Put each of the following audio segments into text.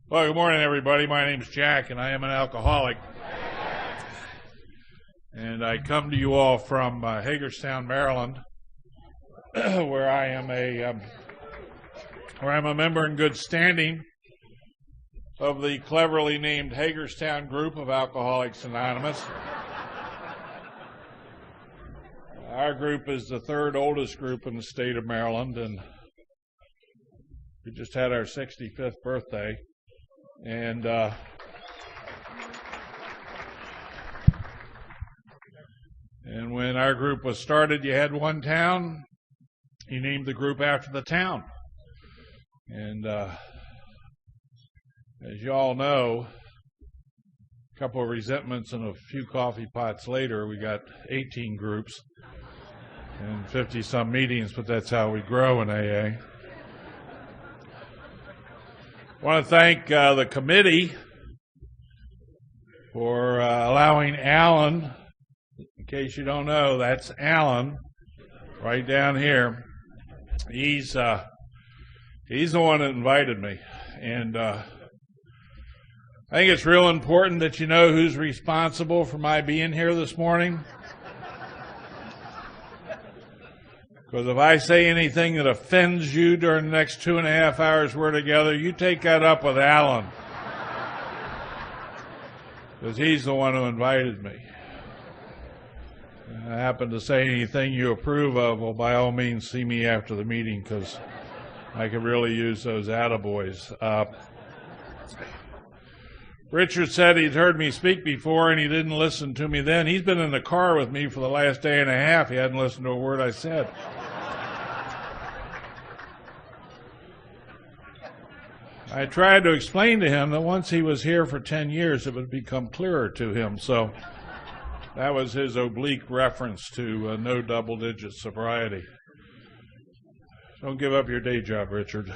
Well, good morning, everybody. My name's Jack, and I am an alcoholic. And I come to you all from Hagerstown, Maryland, where I'm a member in good standing of the cleverly named Hagerstown Group of Alcoholics Anonymous. Our group is the third oldest group in the state of Maryland, and we just had our 65th birthday. And when our group was started, you had one town. You named the group after the town. And as you all know, a couple of resentments and a few coffee pots later, we got 18 groups and 50-some meetings, but that's how we grow in AA. I want to thank the committee for allowing Alan, in case you don't know, that's Alan, right down here. He's the one that invited me. And I think it's real important that you know who's responsible for my being here this morning. Because if I say anything that offends you during the next 2.5 hours we're together, you take that up with Alan. Because he's the one who invited me. And I happen to say anything you approve of, well, by all means, see me after the meeting, because I could really use those attaboys. Richard said he'd heard me speak before and he didn't listen to me then. He's been in the car with me for the last day and a half. He hadn't listened to a word I said. I tried to explain to him that once he was here for 10 years, it would become clearer to him. So that was his oblique reference to no double-digit sobriety. Don't give up your day job, Richard.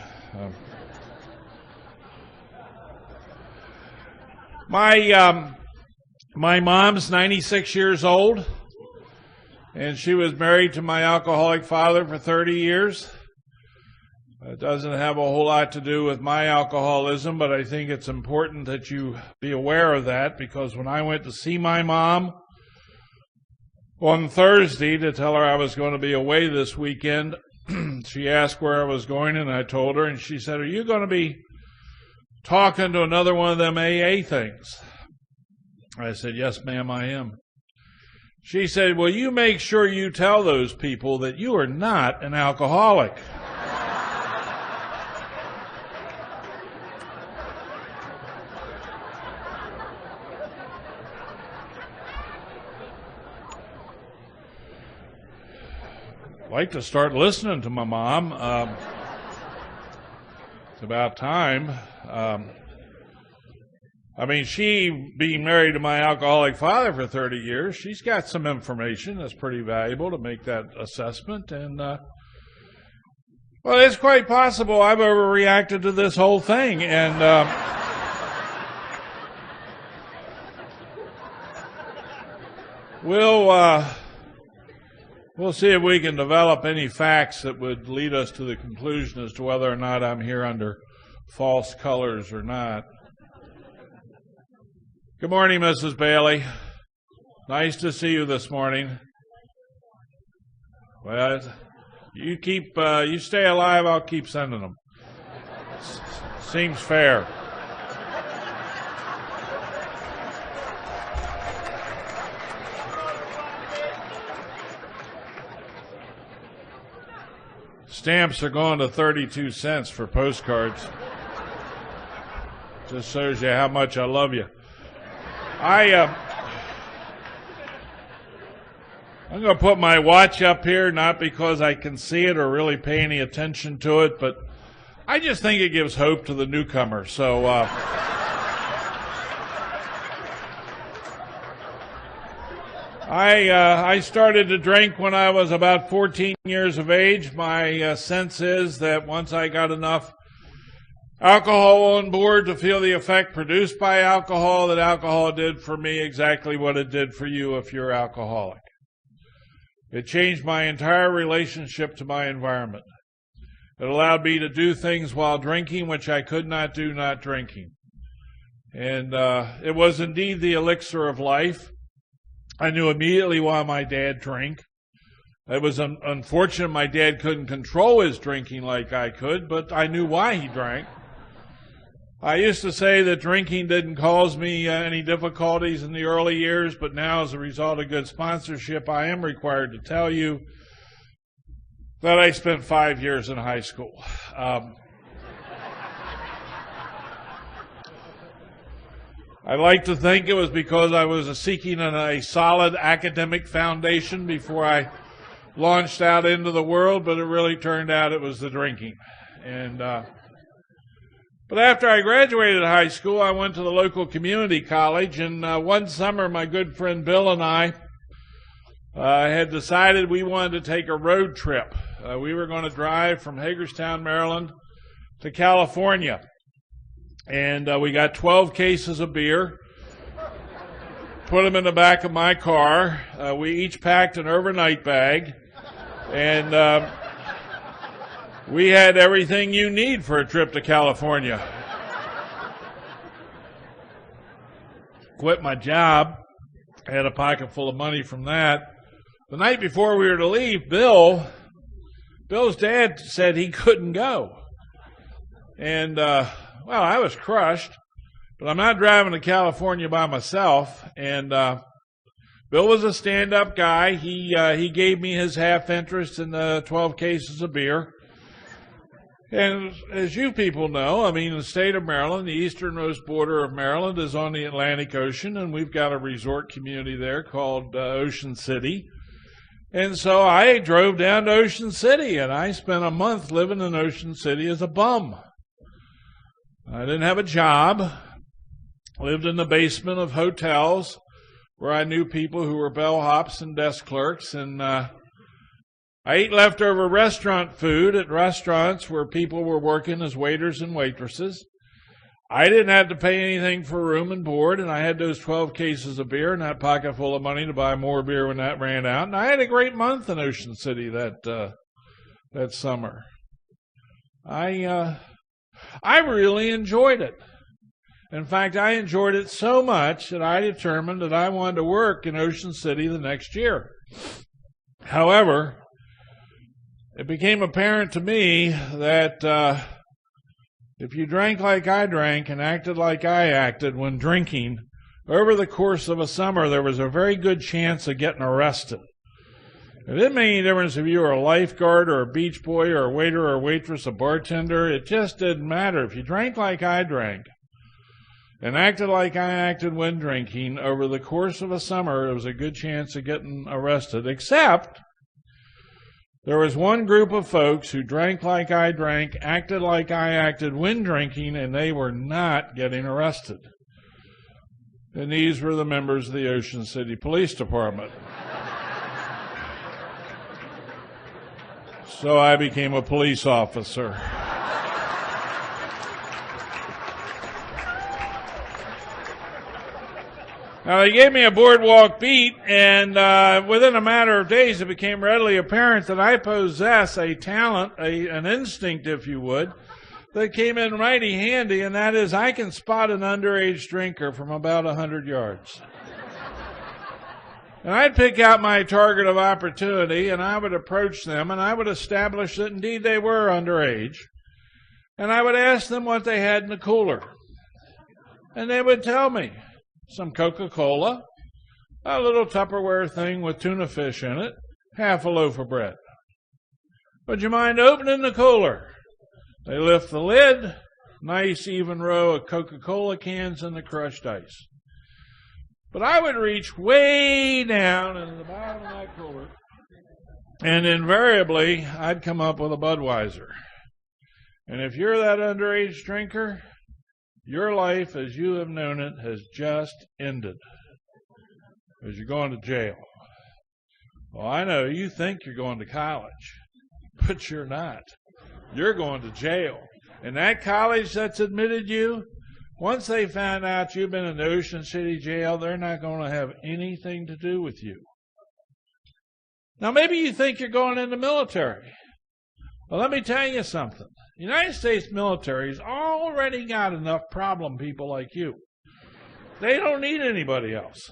My mom's 96 years old, and she was married to my alcoholic father for 30 years. It doesn't have a whole lot to do with my alcoholism, but I think it's important that you be aware of that, because when I went to see my mom on Thursday to tell her I was going to be away this weekend, she asked where I was going, and I told her, and she said, "Are you going to be talking to another one of them AA things?" I said, "Yes, ma'am, I am." She said, "Well, you make sure you tell those people that you are not an alcoholic." I'd like to start listening to my mom. It's about time. She, being married to my alcoholic father for 30 years, she's got some information that's pretty valuable to make that assessment. And, well, it's quite possible I've overreacted to this whole thing. And we'll see if we can develop any facts that would lead us to the conclusion as to whether or not I'm here under false colors or not. Good morning, Mrs. Bailey. Nice to see you this morning. Well, you stay alive, I'll keep sending them. Seems fair. Stamps are going to 32 cents for postcards. Just shows you how much I love you. I'm going to put my watch up here, not because I can see it or really pay any attention to it, but I just think it gives hope to the newcomer. So I started to drink when I was about 14 years of age. My sense is that once I got enough alcohol on board to feel the effect produced by alcohol, that alcohol did for me exactly what it did for you if you're alcoholic. It changed my entire relationship to my environment. It allowed me to do things while drinking which I could not do not drinking. And it was indeed the elixir of life. I knew immediately why my dad drank. It was unfortunate my dad couldn't control his drinking like I could, but I knew why he drank. I used to say that drinking didn't cause me any difficulties in the early years, but now as a result of good sponsorship, I am required to tell you that I spent 5 years in high school. I like to think it was because I was seeking a solid academic foundation before I launched out into the world, but it really turned out it was the drinking. But after I graduated high school, I went to the local community college, and one summer my good friend Bill and I had decided we wanted to take a road trip. We were going to drive from Hagerstown, Maryland to California. And we got 12 cases of beer, put them in the back of my car. We each packed an overnight bag, and we had everything you need for a trip to California. Quit my job, had a pocket full of money from that. The night before we were to leave, Bill's dad said he couldn't go. And well, I was crushed, but I'm not driving to California by myself. And Bill was a stand-up guy. He gave me his half interest in the 12 cases of beer. And as you people know, I mean, the state of Maryland, the easternmost border of Maryland is on the Atlantic Ocean, and we've got a resort community there called Ocean City. And so I drove down to Ocean City, and I spent a month living in Ocean City as a bum. I didn't have a job, lived in the basement of hotels where I knew people who were bellhops and desk clerks, and I ate leftover restaurant food at restaurants where people were working as waiters and waitresses. I didn't have to pay anything for room and board, and I had those 12 cases of beer and that pocket full of money to buy more beer when that ran out, and I had a great month in Ocean City that summer. I really enjoyed it. In fact, I enjoyed it so much that I determined that I wanted to work in Ocean City the next year. However, it became apparent to me that if you drank like I drank and acted like I acted when drinking, over the course of a summer, there was a very good chance of getting arrested. It didn't make any difference if you were a lifeguard or a beach boy or a waiter or a waitress, a bartender. It just didn't matter. If you drank like I drank and acted like I acted when drinking, over the course of a summer, there was a good chance of getting arrested, except there was one group of folks who drank like I drank, acted like I acted when drinking, and they were not getting arrested. And these were the members of the Ocean City Police Department. So I became a police officer. Now, they gave me a boardwalk beat, and within a matter of days, it became readily apparent that I possess a talent, an instinct, if you would, that came in mighty handy, and that is I can spot an underage drinker from about 100 yards. And I'd pick out my target of opportunity, and I would approach them, and I would establish that indeed they were underage. And I would ask them what they had in the cooler. And they would tell me some Coca-Cola, a little Tupperware thing with tuna fish in it, half a loaf of bread. Would you mind opening the cooler? They lift the lid, nice even row of Coca-Cola cans and the crushed ice. But I would reach way down into the bottom of that cooler, and invariably, I'd come up with a Budweiser. And if you're that underage drinker, your life as you have known it has just ended, because you're going to jail. Well, I know you think you're going to college, but you're not. You're going to jail. And that college that's admitted you, once they find out you've been in the Ocean City jail, they're not going to have anything to do with you. Now, maybe you think you're going in the military. Well, let me tell you something. The United States military has already got enough problem people like you. They don't need anybody else.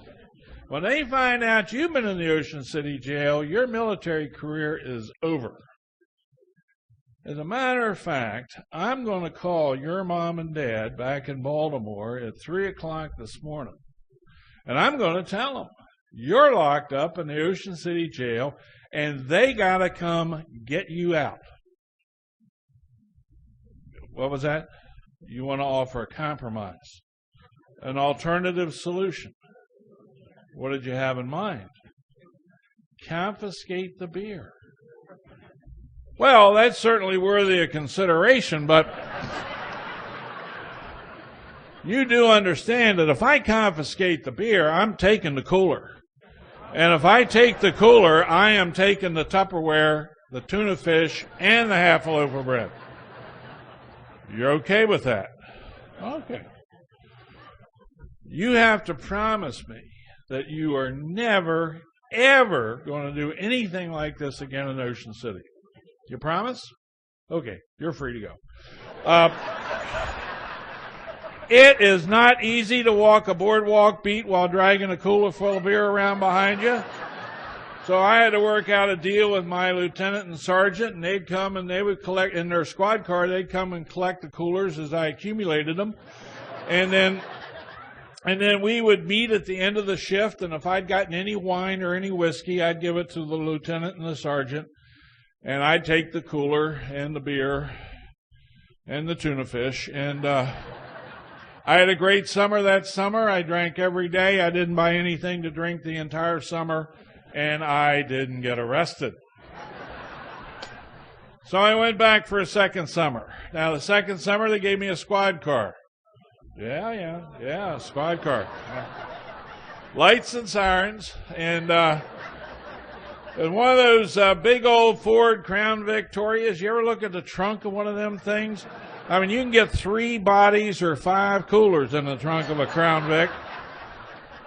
When they find out you've been in the Ocean City jail, your military career is over. As a matter of fact, I'm going to call your mom and dad back in Baltimore at 3 o'clock this morning. And I'm going to tell them, you're locked up in the Ocean City jail, and they got to come get you out. What was that? You want to offer a compromise, an alternative solution. What did you have in mind? Confiscate the beer. Well, that's certainly worthy of consideration, but you do understand that if I confiscate the beer, I'm taking the cooler. And if I take the cooler, I am taking the Tupperware, the tuna fish, and the half a loaf of bread. You're okay with that? Okay. You have to promise me that you are never, ever going to do anything like this again in Ocean City. You promise? Okay, you're free to go. It is not easy to walk a boardwalk beat while dragging a cooler full of beer around behind you. So I had to work out a deal with my lieutenant and sergeant, and they'd come and they would collect, in their squad car, they'd come and collect the coolers as I accumulated them. And then we would meet at the end of the shift, and if I'd gotten any wine or any whiskey, I'd give it to the lieutenant and the sergeant. And I'd take the cooler and the beer and the tuna fish. And I had a great summer that summer. I drank every day. I didn't buy anything to drink the entire summer. And I didn't get arrested. So I went back for a second summer. Now, the second summer, they gave me a squad car. Yeah, a squad car. Yeah. Lights and sirens. And one of those big old Ford Crown Victorias. You ever look at the trunk of one of them things? I mean, you can get 3 bodies or 5 coolers in the trunk of a Crown Vic.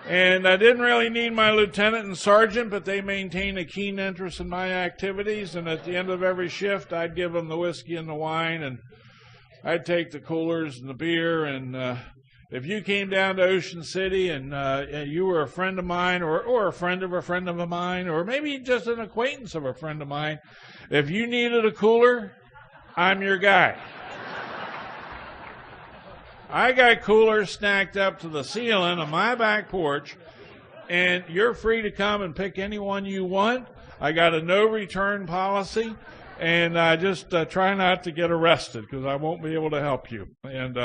And I didn't really need my lieutenant and sergeant, but they maintained a keen interest in my activities. And at the end of every shift, I'd give them the whiskey and the wine, and I'd take the coolers and the beer. And if you came down to Ocean City and you were a friend of mine or a friend of mine, or maybe just an acquaintance of a friend of mine, if you needed a cooler, I'm your guy. I got coolers stacked up to the ceiling on my back porch, and you're free to come and pick any one you want. I got a no-return policy, and just try not to get arrested because I won't be able to help you. And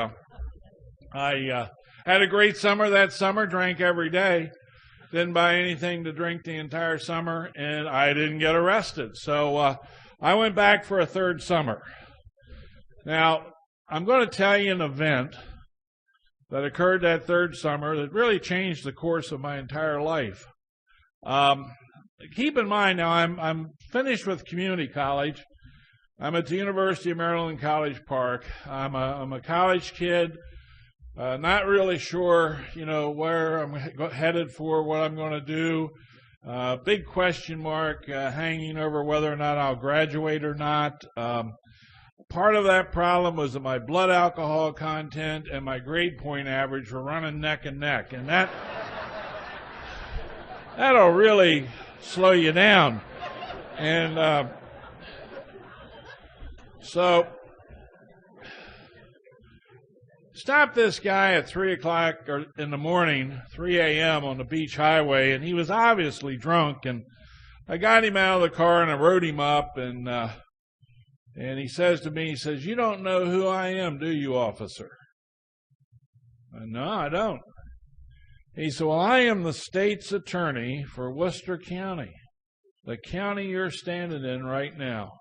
I had a great summer that summer, drank every day, didn't buy anything to drink the entire summer, and I didn't get arrested. So I went back for a third summer. Now, I'm going to tell you an event that occurred that third summer that really changed the course of my entire life. Keep in mind now, I'm finished with community college. I'm at the University of Maryland College Park. I'm a college kid, not really sure, where I'm headed for, what I'm going to do. Big question mark hanging over whether or not I'll graduate or not. Part of that problem was that my blood alcohol content and my grade point average were running neck and neck, and that'll really slow you down. And so stopped this guy at 3 o'clock in the morning, 3 a.m. on the beach highway, and he was obviously drunk, and I got him out of the car and I rode him up, and he says to me, you don't know who I am, do you, officer? No, I don't. He said, well, I am the state's attorney for Worcester County, the county you're standing in right now.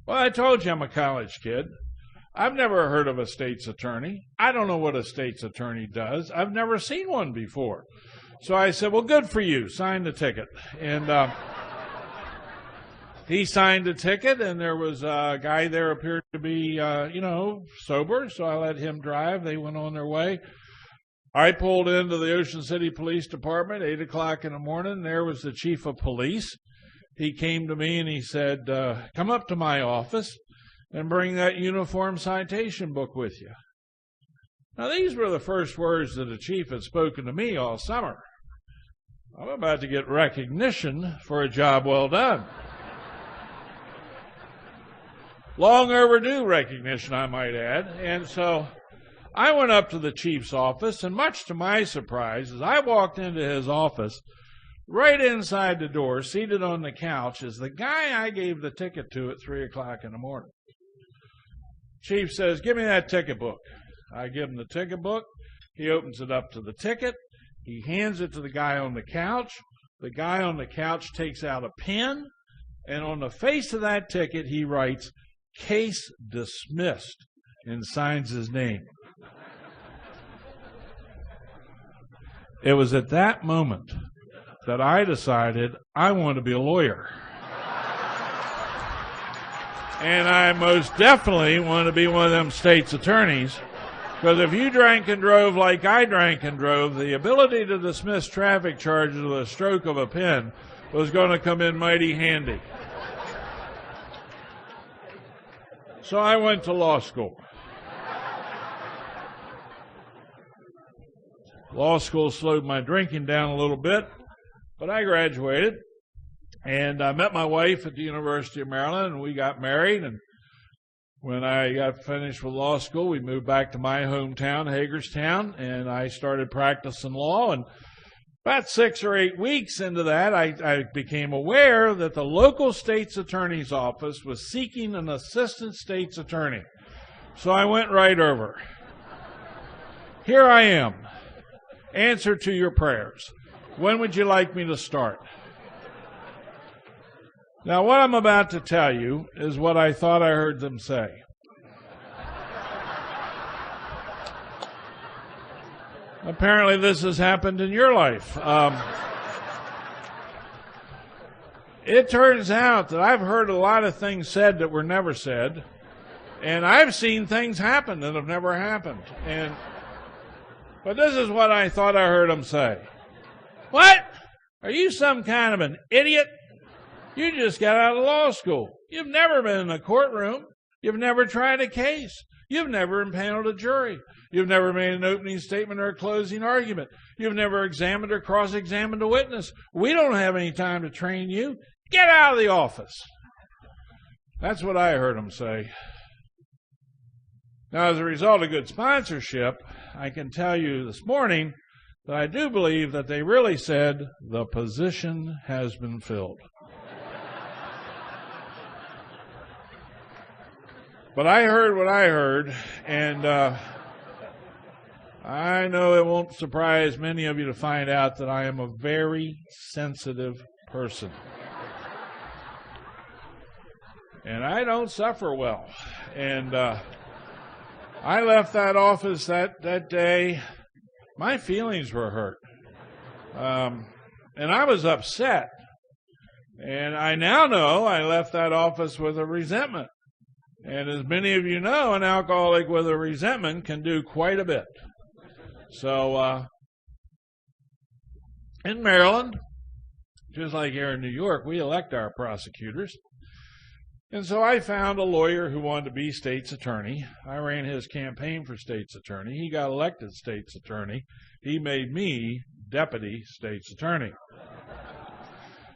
Well, I told you I'm a college kid. I've never heard of a state's attorney. I don't know what a state's attorney does. I've never seen one before. So I said, well, good for you. Sign the ticket. And he signed the ticket, and there was a guy there appeared to be, sober, so I let him drive. They went on their way. I pulled into the Ocean City Police Department, 8 o'clock in the morning. There was the chief of police. He came to me, and he said, come up to my office and bring that uniform citation book with you. Now, these were the first words that the chief had spoken to me all summer. I'm about to get recognition for a job well done. Long overdue recognition, I might add. And so I went up to the chief's office, and much to my surprise, as I walked into his office, right inside the door, seated on the couch, is the guy I gave the ticket to at 3 o'clock in the morning. Chief says, "Give me that ticket book." I give him the ticket book. He opens it up to the ticket. He hands it to the guy on the couch. The guy on the couch takes out a pen, and on the face of that ticket, he writes, "Case dismissed," and signs his name. It was at that moment that I decided I want to be a lawyer. And I most definitely want to be one of them state's attorneys, because if you drank and drove like I drank and drove, the ability to dismiss traffic charges with a stroke of a pen was going to come in mighty handy. So I went to law school. Law school slowed my drinking down a little bit, but I graduated, and I met my wife at the University of Maryland, and we got married. And when I got finished with law school, we moved back to my hometown, Hagerstown, and I started practicing law. And about 6 or 8 weeks into that, I became aware that the local state's attorney's office was seeking an assistant state's attorney. So I went right over. Here I am. Answer to your prayers. When would you like me to start? Now, what I'm about to tell you is what I thought I heard them say. Apparently, this has happened in your life. It turns out that I've heard a lot of things said that were never said, and I've seen things happen that have never happened. But this is what I thought I heard them say. "What? Are you some kind of an idiot? You just got out of law school. You've never been in a courtroom. You've never tried a case. You've never impaneled a jury. You've never made an opening statement or a closing argument. You've never examined or cross-examined a witness. We don't have any time to train you. Get out of the office." That's what I heard them say. Now, as a result of good sponsorship, I can tell you this morning that I do believe that they really said, "The position has been filled." But I heard what I heard, and I know it won't surprise many of you to find out that I am a very sensitive person. And I don't suffer well. And I left that office that day. My feelings were hurt. And I was upset. And I now know I left that office with a resentment. And as many of you know, an alcoholic with a resentment can do quite a bit. So in Maryland, just like here in New York, we elect our prosecutors. And so I found a lawyer who wanted to be state's attorney. I ran his campaign for state's attorney. He got elected state's attorney. He made me deputy state's attorney.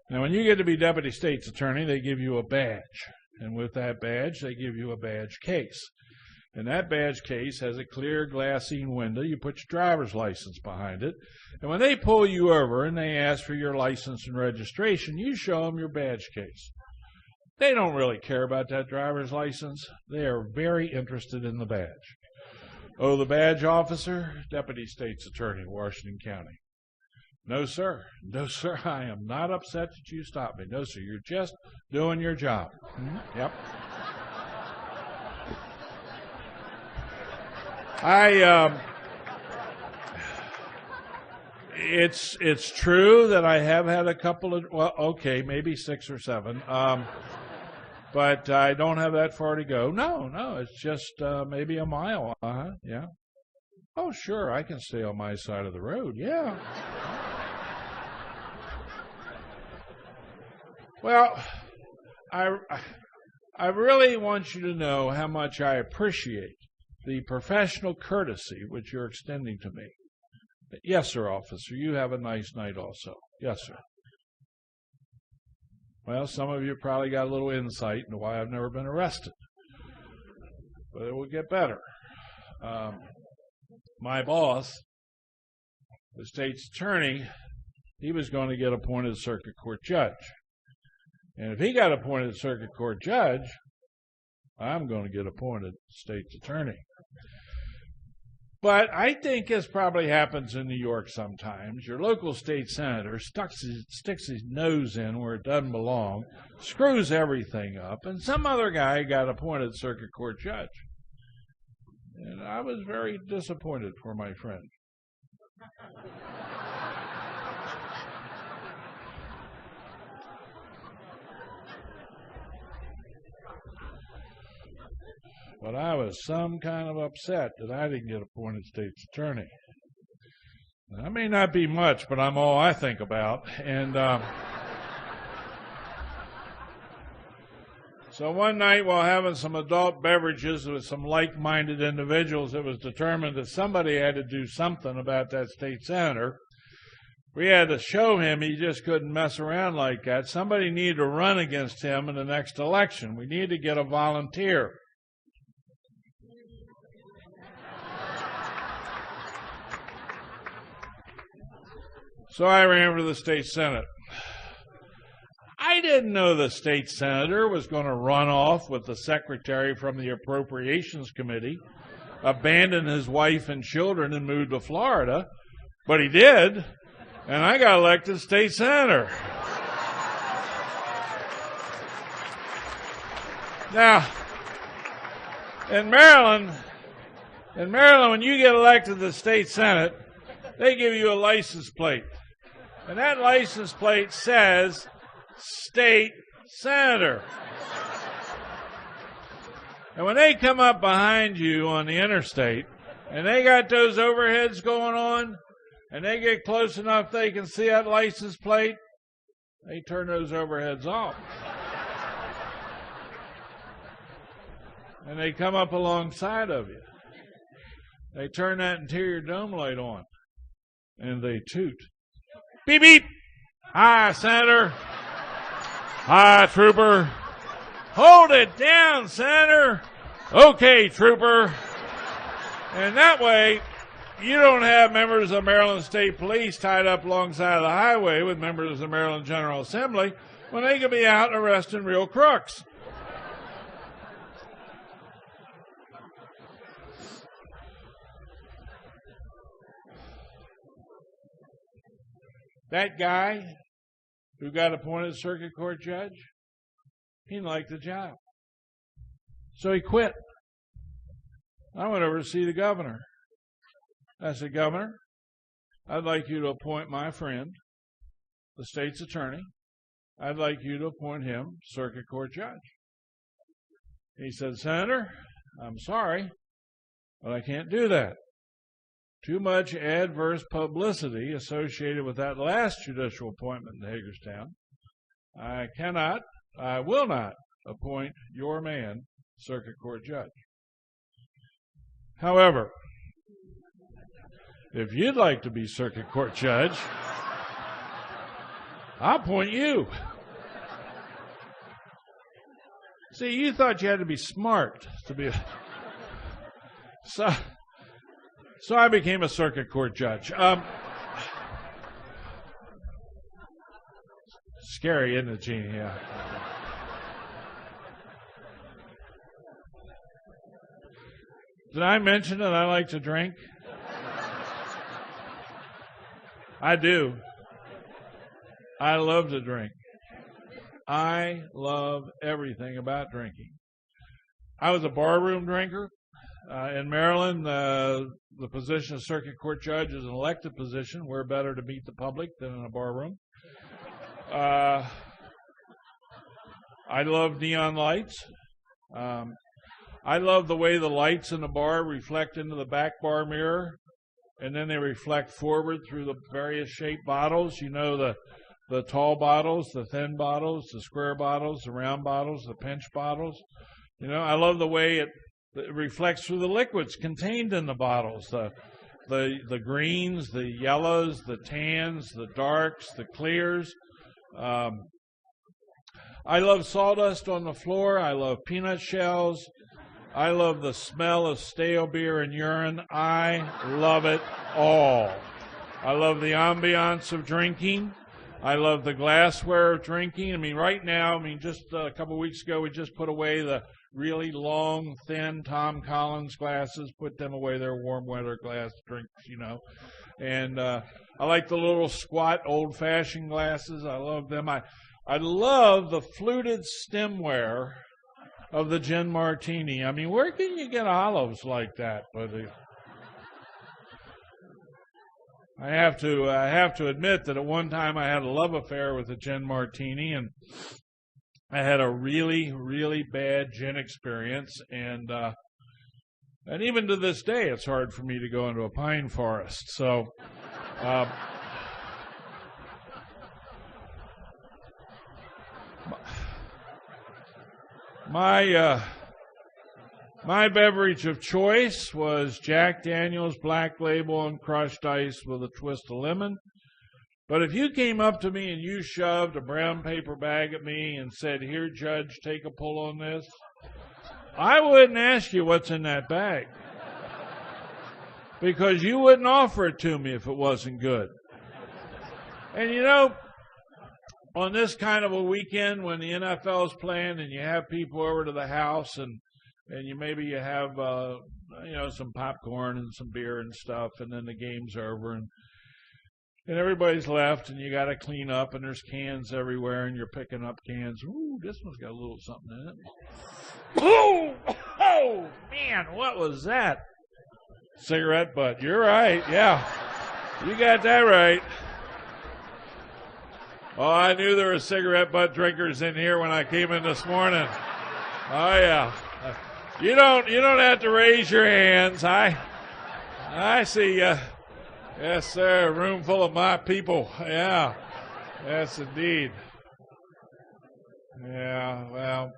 Now, when you get to be deputy state's attorney, they give you a badge. And with that badge, they give you a badge case. And that badge case has a clear glassine window. You put your driver's license behind it. And when they pull you over and they ask for your license and registration, you show them your badge case. They don't really care about that driver's license. They are very interested in the badge. Oh, the badge officer, deputy state's attorney, Washington County. No, sir. No, sir. I am not upset that you stopped me. No, sir. You're just doing your job. Mm-hmm. Yep. It's true that I have had a couple of, well, okay, maybe 6 or 7. But I don't have that far to go. No, it's just maybe a mile. Yeah. Oh, sure, I can stay on my side of the road. Yeah. Well, I really want you to know how much I appreciate the professional courtesy which you're extending to me. Yes, sir, officer, you have a nice night also. Yes, sir. Well, some of you probably got a little insight into why I've never been arrested. But it will get better. My boss, the state's attorney, he was going to get appointed circuit court judge. And if he got appointed circuit court judge, I'm going to get appointed state's attorney. But I think this probably happens in New York sometimes. Your local state senator sticks his nose in where it doesn't belong, screws everything up, and some other guy got appointed circuit court judge. And I was very disappointed for my friend. But I was some kind of upset that I didn't get appointed state's attorney. That may not be much, but I'm all I think about. And so one night while having some adult beverages with some like-minded individuals, it was determined that somebody had to do something about that state senator. We had to show him he just couldn't mess around like that. Somebody needed to run against him in the next election. We needed to get a volunteer. So I ran for the state senate. I didn't know the state senator was going to run off with the secretary from the Appropriations Committee, abandon his wife and children, and move to Florida. But he did, and I got elected state senator. Now, in Maryland, when you get elected to the state senate, they give you a license plate. And that license plate says state senator. And when they come up behind you on the interstate, and they got those overheads going on, and they get close enough they can see that license plate, they turn those overheads off. And they come up alongside of you. They turn that interior dome light on, and they toot. Beep, beep. Hi, Senator. Hi, Trooper. Hold it down, Senator. Okay, Trooper. And that way, you don't have members of Maryland State Police tied up alongside of the highway with members of the Maryland General Assembly when they could be out arresting real crooks. That guy who got appointed circuit court judge, he didn't like the job. So he quit. I went over to see the governor. I said, Governor, I'd like you to appoint my friend, the state's attorney. I'd like you to appoint him circuit court judge. He said, Senator, I'm sorry, but I can't do that. Too much adverse publicity associated with that last judicial appointment in Hagerstown. I will not appoint your man circuit court judge. However, if you'd like to be circuit court judge, I'll appoint you. See, you thought you had to be smart to be So I became a circuit court judge. Scary, isn't it, Gene? Yeah. Did I mention that I like to drink? I do. I love to drink. I love everything about drinking. I was a barroom drinker. In Maryland, the position of circuit court judge is an elected position. We're better to meet the public than in a barroom. I love neon lights. I love the way the lights in the bar reflect into the back bar mirror, and then they reflect forward through the various shaped bottles. You know, the tall bottles, the thin bottles, the square bottles, the round bottles, the pinch bottles. You know, I love the way it It reflects through the liquids contained in the bottles, the greens, the yellows, the tans, the darks, the clears. I love sawdust on the floor. I love peanut shells. I love the smell of stale beer and urine. I love it all. I love the ambiance of drinking. I love the glassware of drinking. I mean, right now, just a couple of weeks ago, we just put away the really long, thin Tom Collins glasses, put them away. They're warm weather glass drinks, And I like the little squat, old-fashioned glasses. I love them. I love the fluted stemware of the gin martini. I mean, where can you get olives like that? But I have to admit that at one time I had a love affair with the gin martini, and I had a really, really bad gin experience, and even to this day, it's hard for me to go into a pine forest. So, my beverage of choice was Jack Daniel's Black Label and crushed ice with a twist of lemon. But if you came up to me and you shoved a brown paper bag at me and said, "Here, Judge, take a pull on this," I wouldn't ask you what's in that bag, because you wouldn't offer it to me if it wasn't good. And on this kind of a weekend when the NFL's playing and you have people over to the house and you have some popcorn and some beer and stuff, and then the game's over and everybody's left, and you got to clean up, and there's cans everywhere, and you're picking up cans. Ooh, this one's got a little something in it. Oh, man, what was that? Cigarette butt. You're right, yeah. You got that right. Oh, I knew there were cigarette butt drinkers in here when I came in this morning. Oh, yeah. You don't have to raise your hands. I see you. Yes, sir. A room full of my people. Yeah. Yes, indeed. Yeah, well,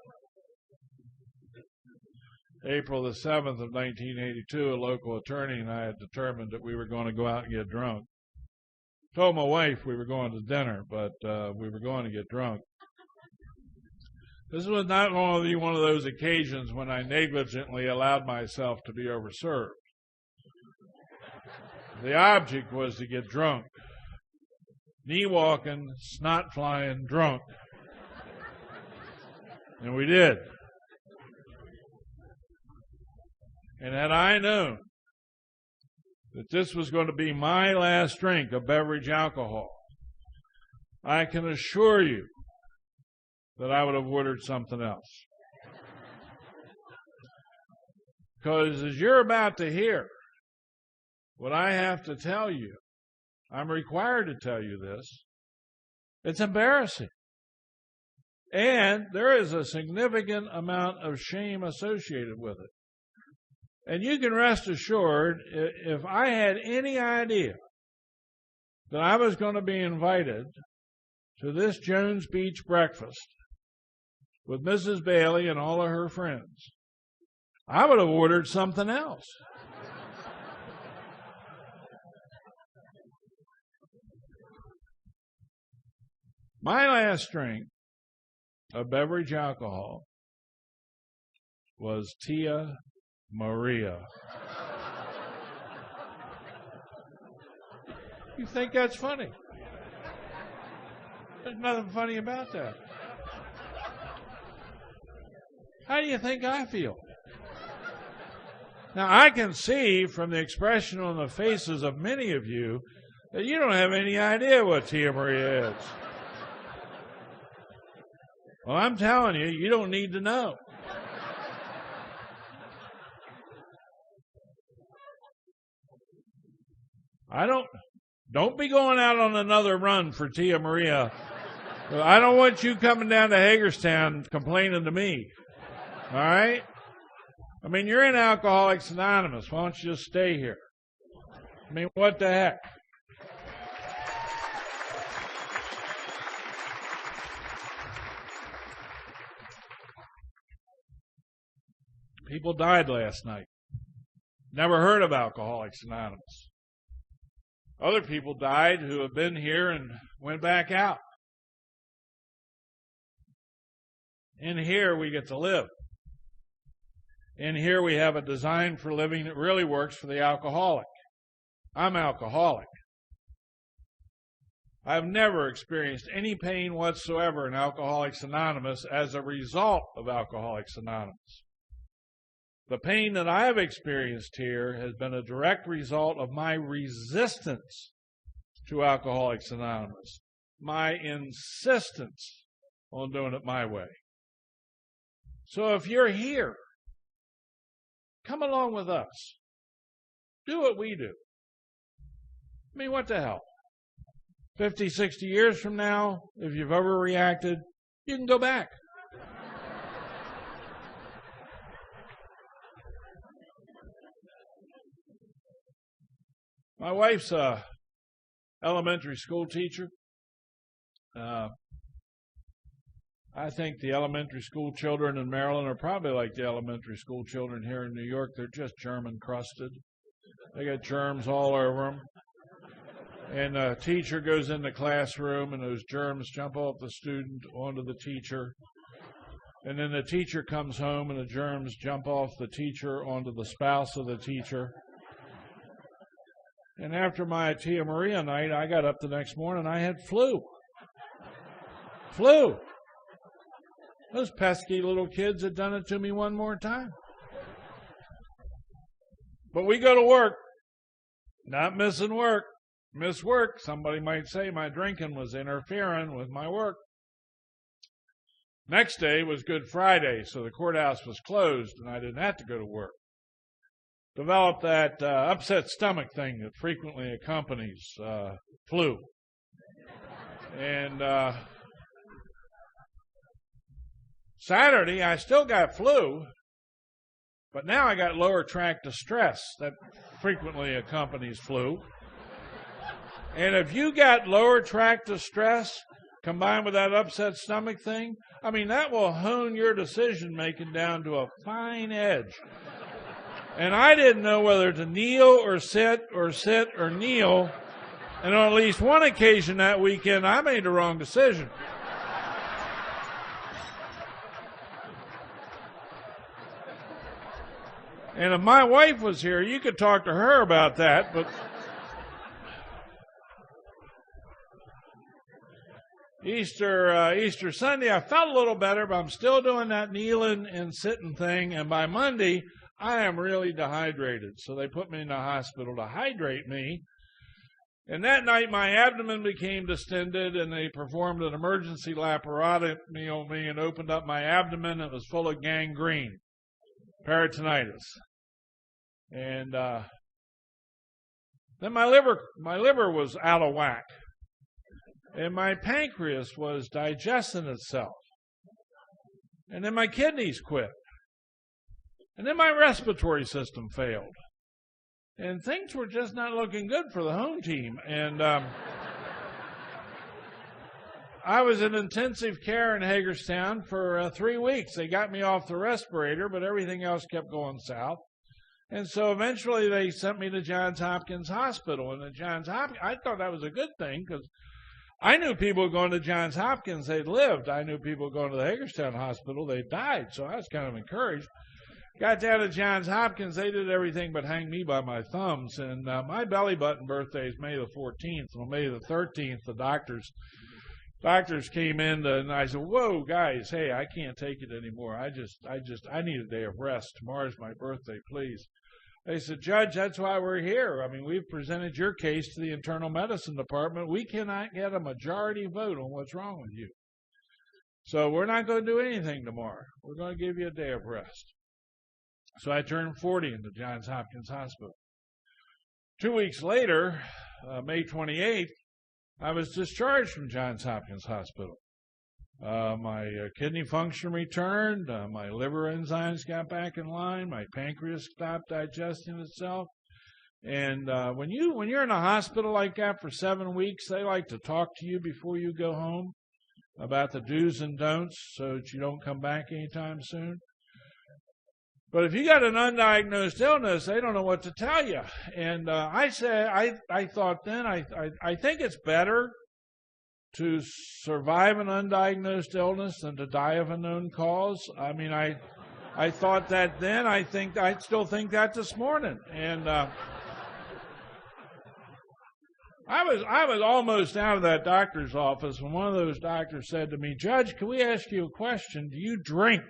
April the 7th of 1982, a local attorney and I had determined that we were going to go out and get drunk. Told my wife we were going to dinner, but we were going to get drunk. This was not going to be one of those occasions when I negligently allowed myself to be overserved. The object was to get drunk. Knee walking, snot flying, drunk. And we did. And had I known that this was going to be my last drink of beverage alcohol, I can assure you that I would have ordered something else. Because as you're about to hear, what I have to tell you, I'm required to tell you this, it's embarrassing. And there is a significant amount of shame associated with it. And you can rest assured, if I had any idea that I was going to be invited to this Jones Beach breakfast with Mrs. Bailey and all of her friends, I would have ordered something else. My last drink of beverage alcohol was Tia Maria. You think that's funny? There's nothing funny about that. How do you think I feel? Now, I can see from the expression on the faces of many of you that you don't have any idea what Tia Maria is. Well, I'm telling you, you don't need to know. Don't be going out on another run for Tia Maria. I don't want you coming down to Hagerstown complaining to me. All right? I mean, you're in Alcoholics Anonymous. Why don't you just stay here? I mean, what the heck? People died last night. Never heard of Alcoholics Anonymous. Other people died who have been here and went back out. In here, we get to live. In here, we have a design for living that really works for the alcoholic. I'm alcoholic. I've never experienced any pain whatsoever in Alcoholics Anonymous as a result of Alcoholics Anonymous. The pain that I have experienced here has been a direct result of my resistance to Alcoholics Anonymous, my insistence on doing it my way. So if you're here, come along with us. Do what we do. I mean, what the hell? 50, 60 years from now, if you've overreacted, you can go back. My wife's a elementary school teacher. I think the elementary school children in Maryland are probably like the elementary school children here in New York. They're just germ encrusted. They got germs all over them. And a teacher goes in the classroom, and those germs jump off the student onto the teacher. And then the teacher comes home, and the germs jump off the teacher onto the spouse of the teacher. And after my Tia Maria night, I got up the next morning, I had flu. Flu. Those pesky little kids had done it to me one more time. But we go to work, not missing work. Miss work, somebody might say my drinking was interfering with my work. Next day was Good Friday, so the courthouse was closed and I didn't have to go to work. Developed that upset stomach thing that frequently accompanies flu. And Saturday, I still got flu, but now I got lower tract distress that frequently accompanies flu. And if you got lower tract distress combined with that upset stomach thing, I mean, that will hone your decision-making down to a fine edge. And I didn't know whether to kneel or sit or kneel. And on at least one occasion that weekend, I made the wrong decision. And if my wife was here, you could talk to her about that, but Easter Sunday, I felt a little better, but I'm still doing that kneeling and sitting thing. And by Monday, I am really dehydrated. So they put me in the hospital to hydrate me. And that night, my abdomen became distended, and they performed an emergency laparotomy on me and opened up my abdomen. It was full of gangrene, peritonitis. And then my liver was out of whack. And my pancreas was digesting itself. And then my kidneys quit. And then my respiratory system failed. And things were just not looking good for the home team. And I was in intensive care in Hagerstown for 3 weeks. They got me off the respirator, but everything else kept going south. And so eventually they sent me to Johns Hopkins Hospital. And at Johns Hopkins, I thought that was a good thing because I knew people going to Johns Hopkins, they'd lived. I knew people going to the Hagerstown Hospital, they died. So I was kind of encouraged. Got down to Johns Hopkins, they did everything but hang me by my thumbs. And my belly button birthday is May the 14th. On May the 13th, the doctors came in and I said, whoa, guys, hey, I can't take it anymore. I need a day of rest. Tomorrow's my birthday, please. They said, Judge, that's why we're here. I mean, we've presented your case to the internal medicine department. We cannot get a majority vote on what's wrong with you. So we're not going to do anything tomorrow. We're going to give you a day of rest. So I turned 40 in the Johns Hopkins Hospital. 2 weeks later, May 28th, I was discharged from Johns Hopkins Hospital. My kidney function returned, my liver enzymes got back in line, my pancreas stopped digesting itself. And when you're in a hospital like that for 7 weeks, they like to talk to you before you go home about the do's and don'ts so that you don't come back anytime soon. But if you got an undiagnosed illness, they don't know what to tell you. And I thought then, I think it's better to survive an undiagnosed illness than to die of a known cause. I mean, I thought that then. I still think that this morning. And I was almost out of that doctor's office when one of those doctors said to me, "Judge, can we ask you a question? Do you drink?"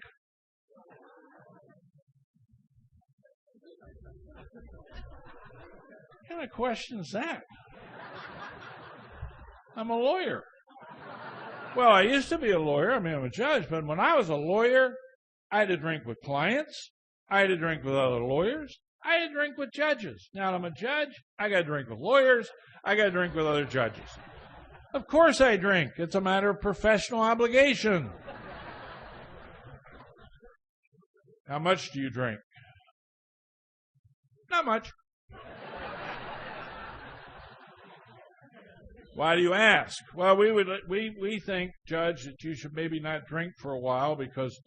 What kind of question is that? I'm a lawyer. Well, I used to be a lawyer. I mean, I'm a judge. But when I was a lawyer, I had to drink with clients. I had to drink with other lawyers. I had to drink with judges. Now that I'm a judge, I got to drink with lawyers. I got to drink with other judges. Of course I drink. It's a matter of professional obligation. How much do you drink? Not much. Why do you ask? Well, we think, Judge, that you should maybe not drink for a while because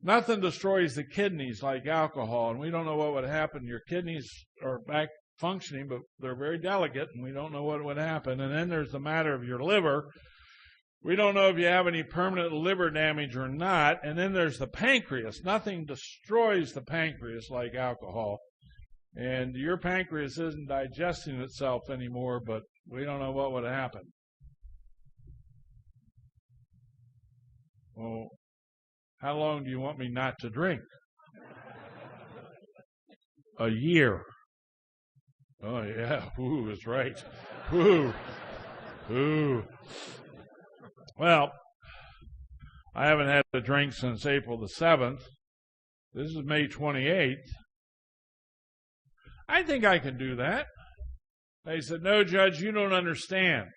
nothing destroys the kidneys like alcohol, and we don't know what would happen. Your kidneys are back functioning, but they're very delicate, and we don't know what would happen. And then there's the matter of your liver. We don't know if you have any permanent liver damage or not. And then there's the pancreas. Nothing destroys the pancreas like alcohol. And your pancreas isn't digesting itself anymore, but we don't know what would happen. Well, how long do you want me not to drink? A year. Oh, yeah. Ooh, is right. Ooh. Ooh. Well, I haven't had a drink since April the 7th. This is May 28th. I think I can do that. They said, "No, Judge, you don't understand.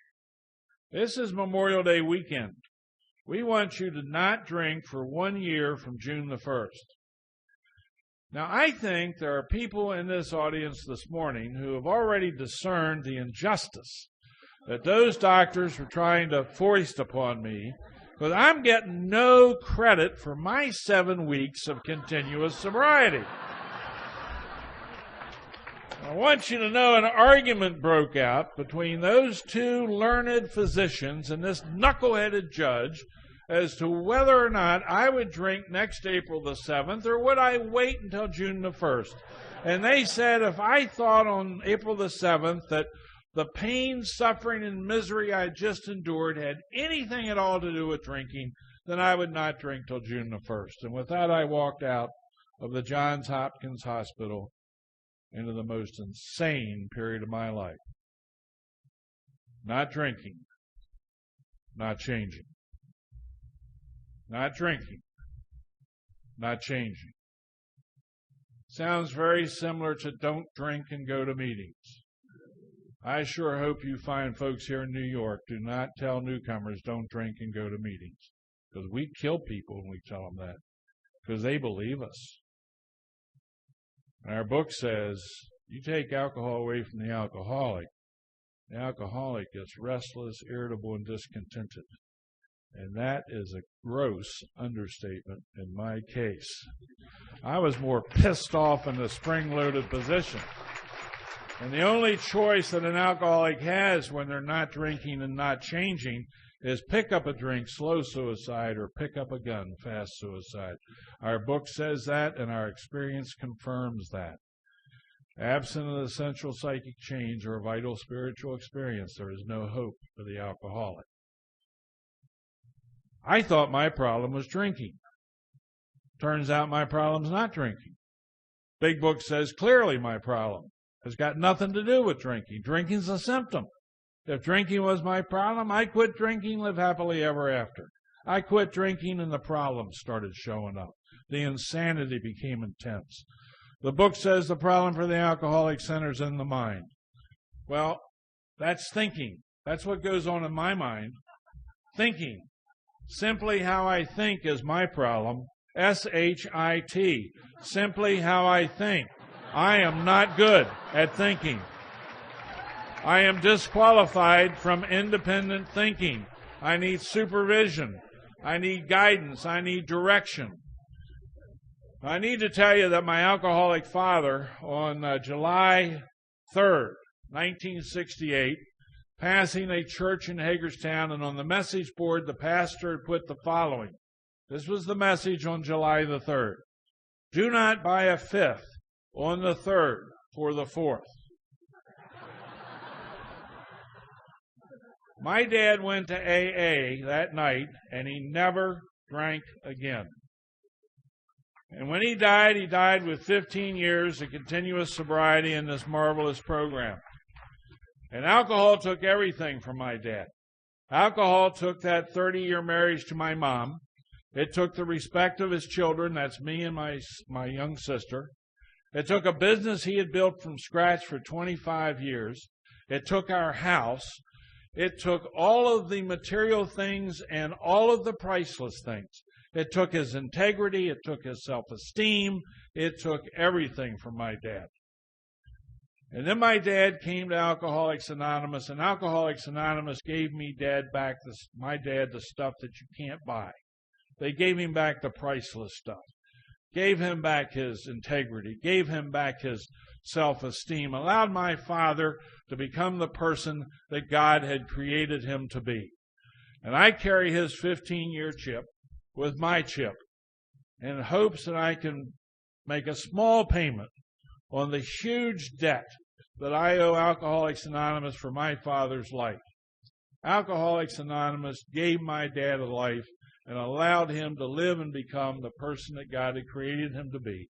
This is Memorial Day weekend. We want you to not drink for 1 year from June the 1st. Now, I think there are people in this audience this morning who have already discerned the injustice that those doctors were trying to foist upon me, because I'm getting no credit for my 7 weeks of continuous sobriety. I want you to know an argument broke out between those two learned physicians and this knuckleheaded judge as to whether or not I would drink next April the 7th or would I wait until June the 1st. And they said if I thought on April the 7th that the pain, suffering, and misery I just endured had anything at all to do with drinking, then I would not drink till June the 1st. And with that, I walked out of the Johns Hopkins Hospital into the most insane period of my life. Not drinking, not changing. Not drinking, not changing. Sounds very similar to don't drink and go to meetings. I sure hope you find folks here in New York do not tell newcomers don't drink and go to meetings, because we kill people when we tell them that, because they believe us. Our book says, you take alcohol away from the alcoholic gets restless, irritable, and discontented. And that is a gross understatement in my case. I was more pissed off in the spring-loaded position. And the only choice that an alcoholic has when they're not drinking and not changing is pick up a drink, slow suicide, or pick up a gun, fast suicide. Our book says that, and our experience confirms that. Absent of essential psychic change or a vital spiritual experience, there is no hope for the alcoholic. I thought my problem was drinking. Turns out my problem's not drinking. Big Book says clearly my problem has got nothing to do with drinking. Drinking's a symptom. If drinking was my problem, I quit drinking, live happily ever after. I quit drinking and the problems started showing up. The insanity became intense. The book says the problem for the alcoholic centers in the mind. Well, that's thinking. That's what goes on in my mind. Thinking. Simply how I think is my problem. S-H-I-T. Simply how I think. I am not good at thinking. I am disqualified from independent thinking. I need supervision. I need guidance. I need direction. I need to tell you that my alcoholic father, on July 3rd, 1968, passing a church in Hagerstown, and on the message board, the pastor had put the following. This was the message on July the 3rd. Do not buy a fifth on the 3rd for the 4th. My dad went to AA that night, and he never drank again. And when he died with 15 years of continuous sobriety in this marvelous program. And alcohol took everything from my dad. Alcohol took that 30-year marriage to my mom. It took the respect of his children, that's me and my young sister. It took a business he had built from scratch for 25 years. It took our house. It took all of the material things and all of the priceless things. It took his integrity. It took his self-esteem. It took everything from my dad. And then my dad came to Alcoholics Anonymous, and Alcoholics Anonymous gave my dad the stuff that you can't buy. They gave him back the priceless stuff, gave him back his integrity, gave him back his self-esteem, allowed my father to become the person that God had created him to be. And I carry his 15-year chip with my chip in hopes that I can make a small payment on the huge debt that I owe Alcoholics Anonymous for my father's life. Alcoholics Anonymous gave my dad a life and allowed him to live and become the person that God had created him to be.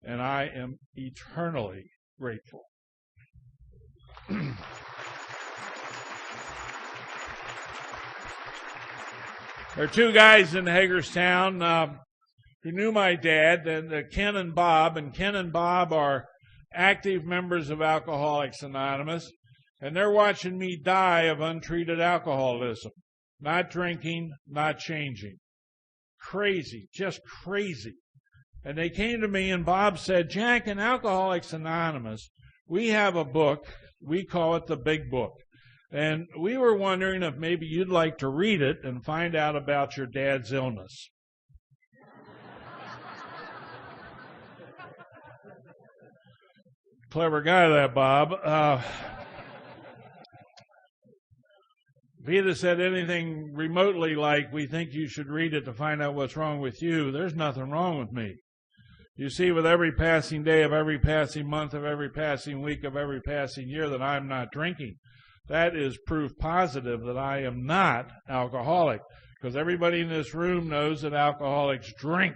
And I am eternally grateful. There are two guys in Hagerstown who knew my dad, and Ken and Bob. And Ken and Bob are active members of Alcoholics Anonymous, and they're watching me die of untreated alcoholism. Not drinking, not changing. Crazy, just crazy. And they came to me, and Bob said, Jack, in Alcoholics Anonymous, we have a book. We call it the Big Book. And we were wondering if maybe you'd like to read it and find out about your dad's illness. Clever guy, that Bob. If he'd have said anything remotely like, we think you should read it to find out what's wrong with you, there's nothing wrong with me. You see, with every passing day of every passing month of every passing week of every passing year that I'm not drinking, that is proof positive that I am not alcoholic, because everybody in this room knows that alcoholics drink,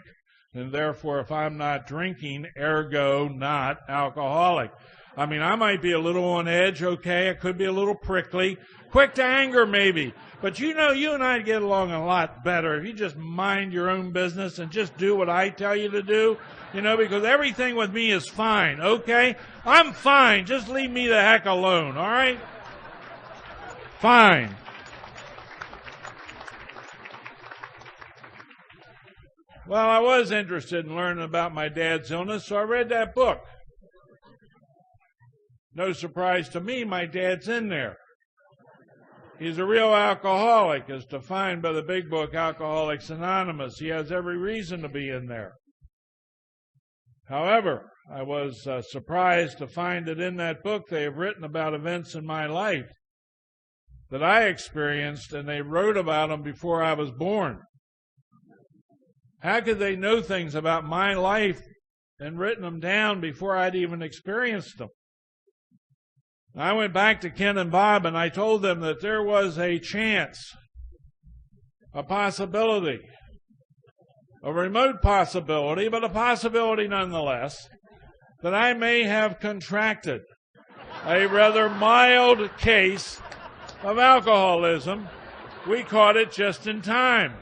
and therefore if I'm not drinking, ergo not alcoholic. I mean, I might be a little on edge, okay, I could be a little prickly, quick to anger maybe, but you know, you and I get along a lot better if you just mind your own business and just do what I tell you to do, you know, because everything with me is fine, okay? I'm fine, just leave me the heck alone, all right? Fine. Well, I was interested in learning about my dad's illness, so I read that book. No surprise to me, my dad's in there. He's a real alcoholic, as defined by the Big Book, Alcoholics Anonymous. He has every reason to be in there. However, I was surprised to find that in that book they have written about events in my life that I experienced, and they wrote about them before I was born. How could they know things about my life and written them down before I'd even experienced them? I went back to Ken and Bob, and I told them that there was a chance, a possibility, a remote possibility, but a possibility nonetheless, that I may have contracted a rather mild case of alcoholism. We caught it just in time.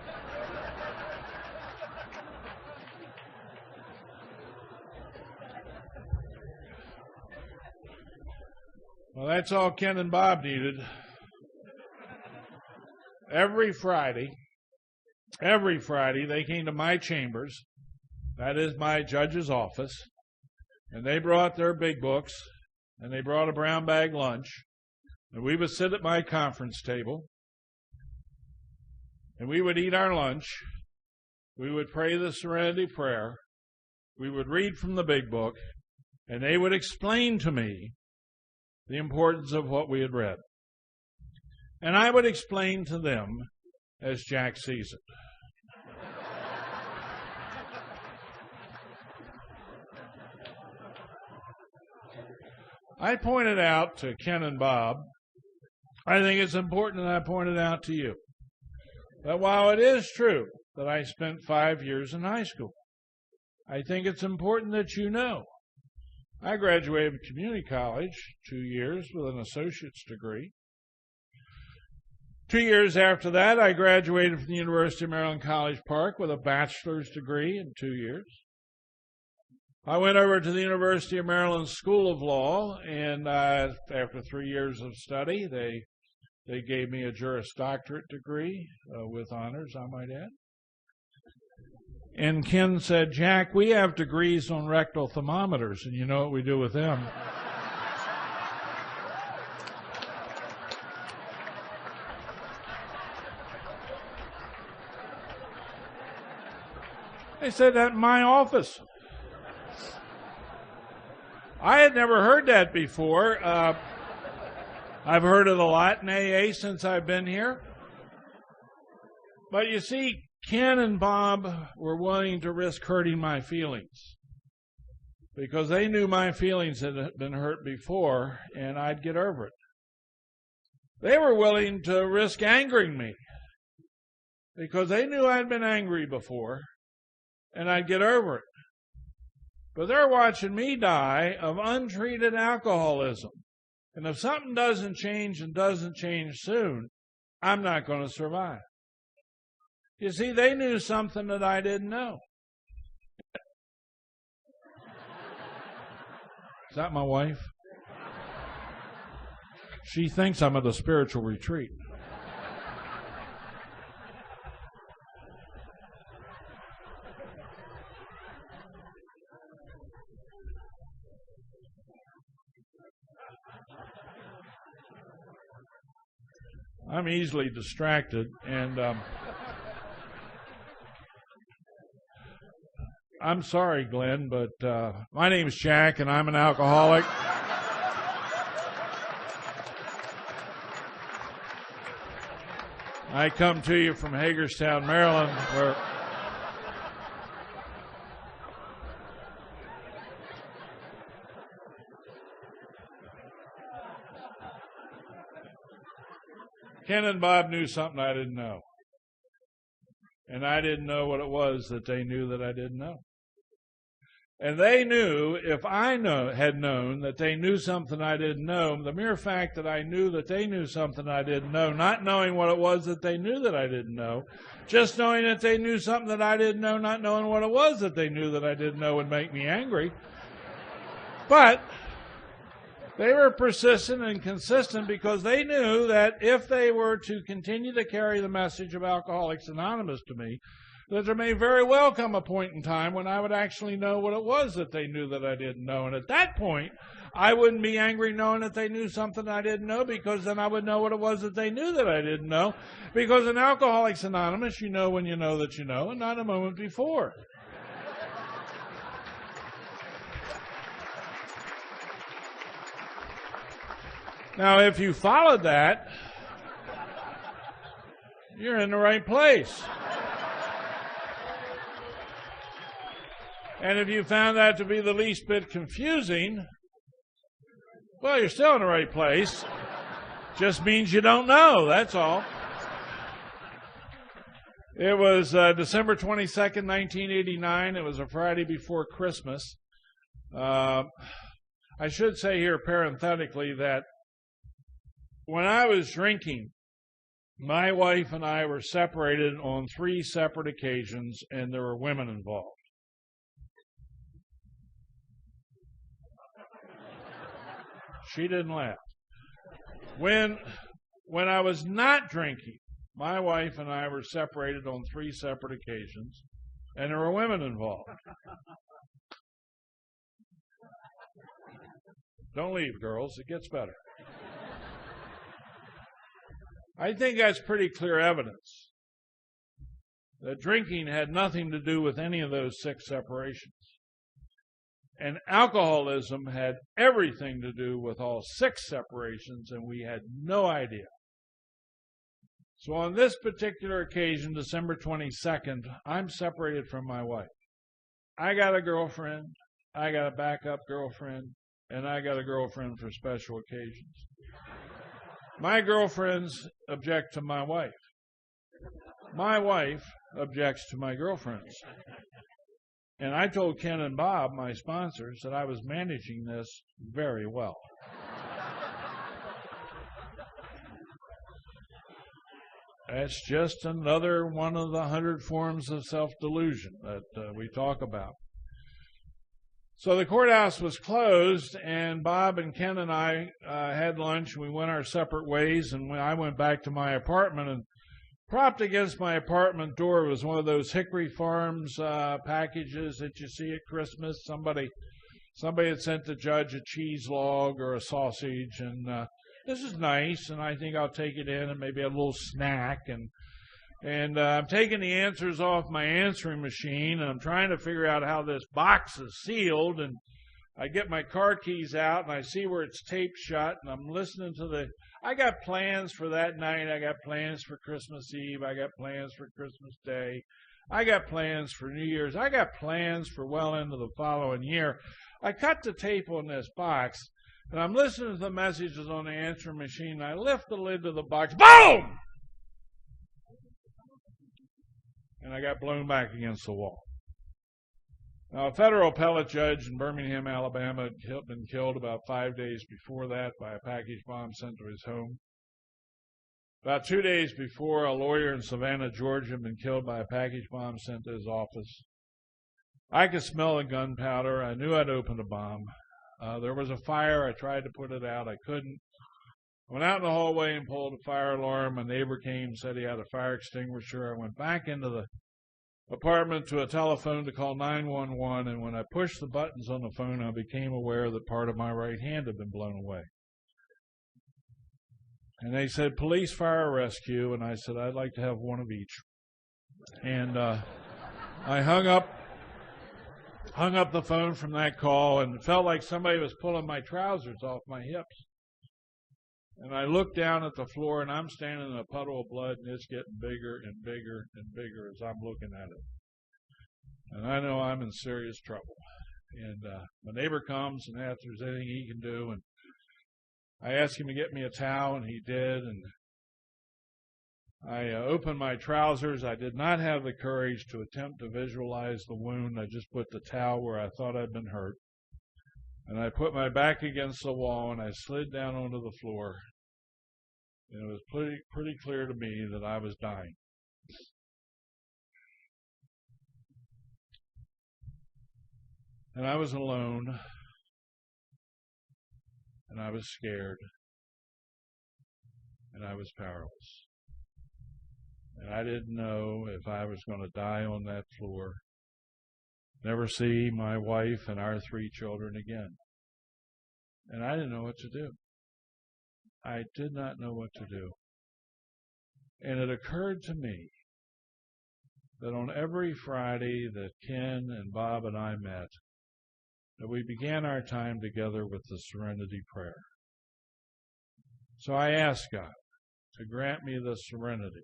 Well, that's all Ken and Bob needed. Every Friday, they came to my chambers, that is my judge's office, and they brought their big books, and they brought a brown bag lunch, and we would sit at my conference table, and we would eat our lunch, we would pray the Serenity Prayer, we would read from the big book, and they would explain to me the importance of what we had read. And I would explain to them as Jack sees it. I pointed out to Ken and Bob, I think it's important that I pointed out to you, that while it is true that I spent 5 years in high school, I think it's important that you know I graduated from community college 2 years with an associate's degree. 2 years after that, I graduated from the University of Maryland College Park with a bachelor's degree in 2 years. I went over to the University of Maryland School of Law, and after 3 years of study, they gave me a Juris Doctorate degree with honors, I might add. And Ken said, Jack, we have degrees on rectal thermometers, and you know what we do with them. They said that in my office. I had never heard that before. I've heard it a lot in AA since I've been here. But you see, Ken and Bob were willing to risk hurting my feelings because they knew my feelings had been hurt before and I'd get over it. They were willing to risk angering me because they knew I'd been angry before and I'd get over it. But they're watching me die of untreated alcoholism. And if something doesn't change and doesn't change soon, I'm not going to survive. You see, they knew something that I didn't know. Is that my wife? She thinks I'm at a spiritual retreat. I'm easily distracted, and I'm sorry, Glenn, but my name is Jack, and I'm an alcoholic. I come to you from Hagerstown, Maryland, where Ken and Bob knew something I didn't know. And I didn't know what it was that they knew that I didn't know. And they knew, if I had known that they knew something I didn't know, the mere fact that I knew that they knew something I didn't know, not knowing what it was that they knew that I didn't know, just knowing that they knew something that I didn't know, not knowing what it was that they knew that I didn't know would make me angry. But they were persistent and consistent because they knew that if they were to continue to carry the message of Alcoholics Anonymous to me, that there may very well come a point in time when I would actually know what it was that they knew that I didn't know. And at that point, I wouldn't be angry knowing that they knew something I didn't know, because then I would know what it was that they knew that I didn't know. Because in Alcoholics Anonymous, you know when you know that you know, and not a moment before. Now, if you followed that, you're in the right place. And if you found that to be the least bit confusing, well, you're still in the right place. Just means you don't know, that's all. It was December 22nd, 1989. It was a Friday before Christmas. I should say here parenthetically that when I was drinking, my wife and I were separated on 3 separate occasions, and there were women involved. She didn't laugh. When I was not drinking, my wife and I were separated on 3 separate occasions, and there were women involved. Don't leave, girls. It gets better. I think that's pretty clear evidence that drinking had nothing to do with any of those 6 separations. And alcoholism had everything to do with all 6 separations, and we had no idea. So on this particular occasion, December 22nd, I'm separated from my wife. I got a girlfriend, I got a backup girlfriend, and I got a girlfriend for special occasions. My girlfriends object to my wife. My wife objects to my girlfriends. And I told Ken and Bob, my sponsors, that I was managing this very well. That's just another one of the 100 forms of self-delusion that we talk about. So the courthouse was closed, and Bob and Ken and I had lunch. We went our separate ways, and when I went back to my apartment, and propped against my apartment door was one of those Hickory Farms packages that you see at Christmas. Somebody had sent the judge a cheese log or a sausage, and this is nice, and I think I'll take it in and maybe a little snack. And I'm taking the answers off my answering machine, and I'm trying to figure out how this box is sealed. And I get my car keys out, and I see where it's taped shut, and I'm listening to I got plans for that night. I got plans for Christmas Eve. I got plans for Christmas Day. I got plans for New Year's. I got plans for well into the following year. I cut the tape on this box, and I'm listening to the messages on the answering machine. I lift the lid of the box. Boom! And I got blown back against the wall. Now, a federal appellate judge in Birmingham, Alabama, had been killed about 5 days before that by a package bomb sent to his home. About 2 days before, a lawyer in Savannah, Georgia, had been killed by a package bomb sent to his office. I could smell the gunpowder. I knew I'd opened a bomb. There was a fire. I tried to put it out. I couldn't. I went out in the hallway and pulled a fire alarm. My neighbor came, said he had a fire extinguisher. I went back into the apartment to a telephone to call 911, and when I pushed the buttons on the phone, I became aware that part of my right hand had been blown away. And they said, police, fire, rescue, and I said, I'd like to have one of each. And I hung up the phone from that call, and it felt like somebody was pulling my trousers off my hips. And I looked down at the floor, and I'm standing in a puddle of blood, and it's getting bigger and bigger and bigger as I'm looking at it. And I know I'm in serious trouble. And my neighbor comes and asks if there's anything he can do. And I asked him to get me a towel, and he did. And I opened my trousers. I did not have the courage to attempt to visualize the wound. I just put the towel where I thought I'd been hurt. And I put my back against the wall, and I slid down onto the floor. And it was pretty clear to me that I was dying. And I was alone. And I was scared. And I was powerless. And I didn't know if I was going to die on that floor, never see my wife and our 3 children again. And I didn't know what to do. I did not know what to do. And it occurred to me that on every Friday that Ken and Bob and I met, that we began our time together with the Serenity Prayer. So I asked God to grant me the serenity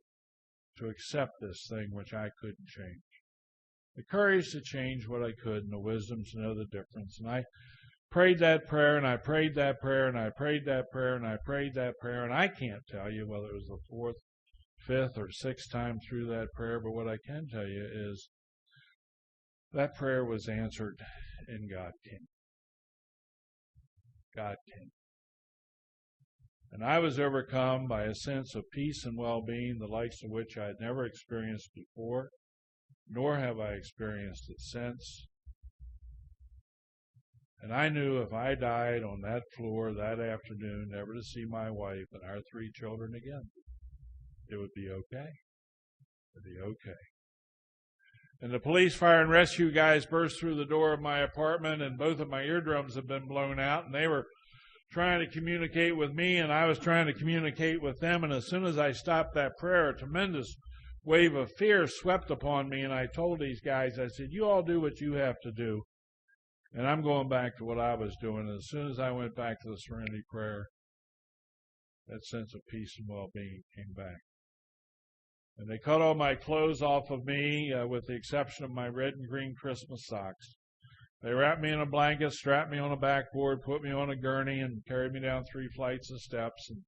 to accept this thing which I couldn't change, the courage to change what I could, and the wisdom to know the difference. And I prayed that prayer, and I prayed that prayer, and I prayed that prayer, and I prayed that prayer, and I can't tell you whether it was the 4th, 5th, or 6th time through that prayer, but what I can tell you is that prayer was answered, and God came. God came. And I was overcome by a sense of peace and well-being, the likes of which I had never experienced before, nor have I experienced it since. And I knew if I died on that floor that afternoon, never to see my wife and our 3 children again, it would be okay. It would be okay. And the police, fire, and rescue guys burst through the door of my apartment, and both of my eardrums had been blown out, and they were trying to communicate with me, and I was trying to communicate with them. And as soon as I stopped that prayer, a tremendous wave of fear swept upon me, and I told these guys, I said, you all do what you have to do. And I'm going back to what I was doing. And as soon as I went back to the serenity prayer, that sense of peace and well-being came back. And they cut all my clothes off of me, with the exception of my red and green Christmas socks. They wrapped me in a blanket, strapped me on a backboard, put me on a gurney, and carried me down 3 flights of steps, and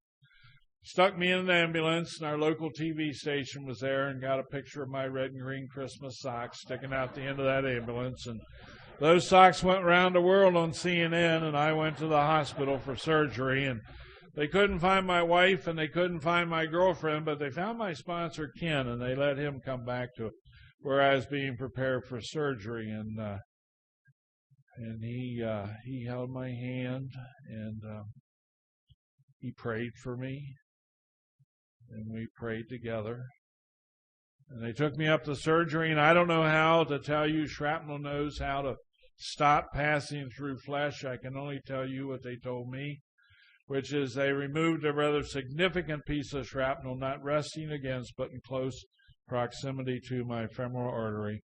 stuck me in an ambulance. And our local TV station was there and got a picture of my red and green Christmas socks sticking out the end of that ambulance. And those socks went around the world on CNN, and I went to the hospital for surgery. And they couldn't find my wife and they couldn't find my girlfriend, but they found my sponsor, Ken, and they let him come back to where I was being prepared for surgery. And he held my hand, and he prayed for me, and we prayed together. And they took me up to surgery, and I don't know how to tell you. Shrapnel knows how to stop passing through flesh. I can only tell you what they told me, which is they removed a rather significant piece of shrapnel, not resting against, but in close proximity to my femoral artery.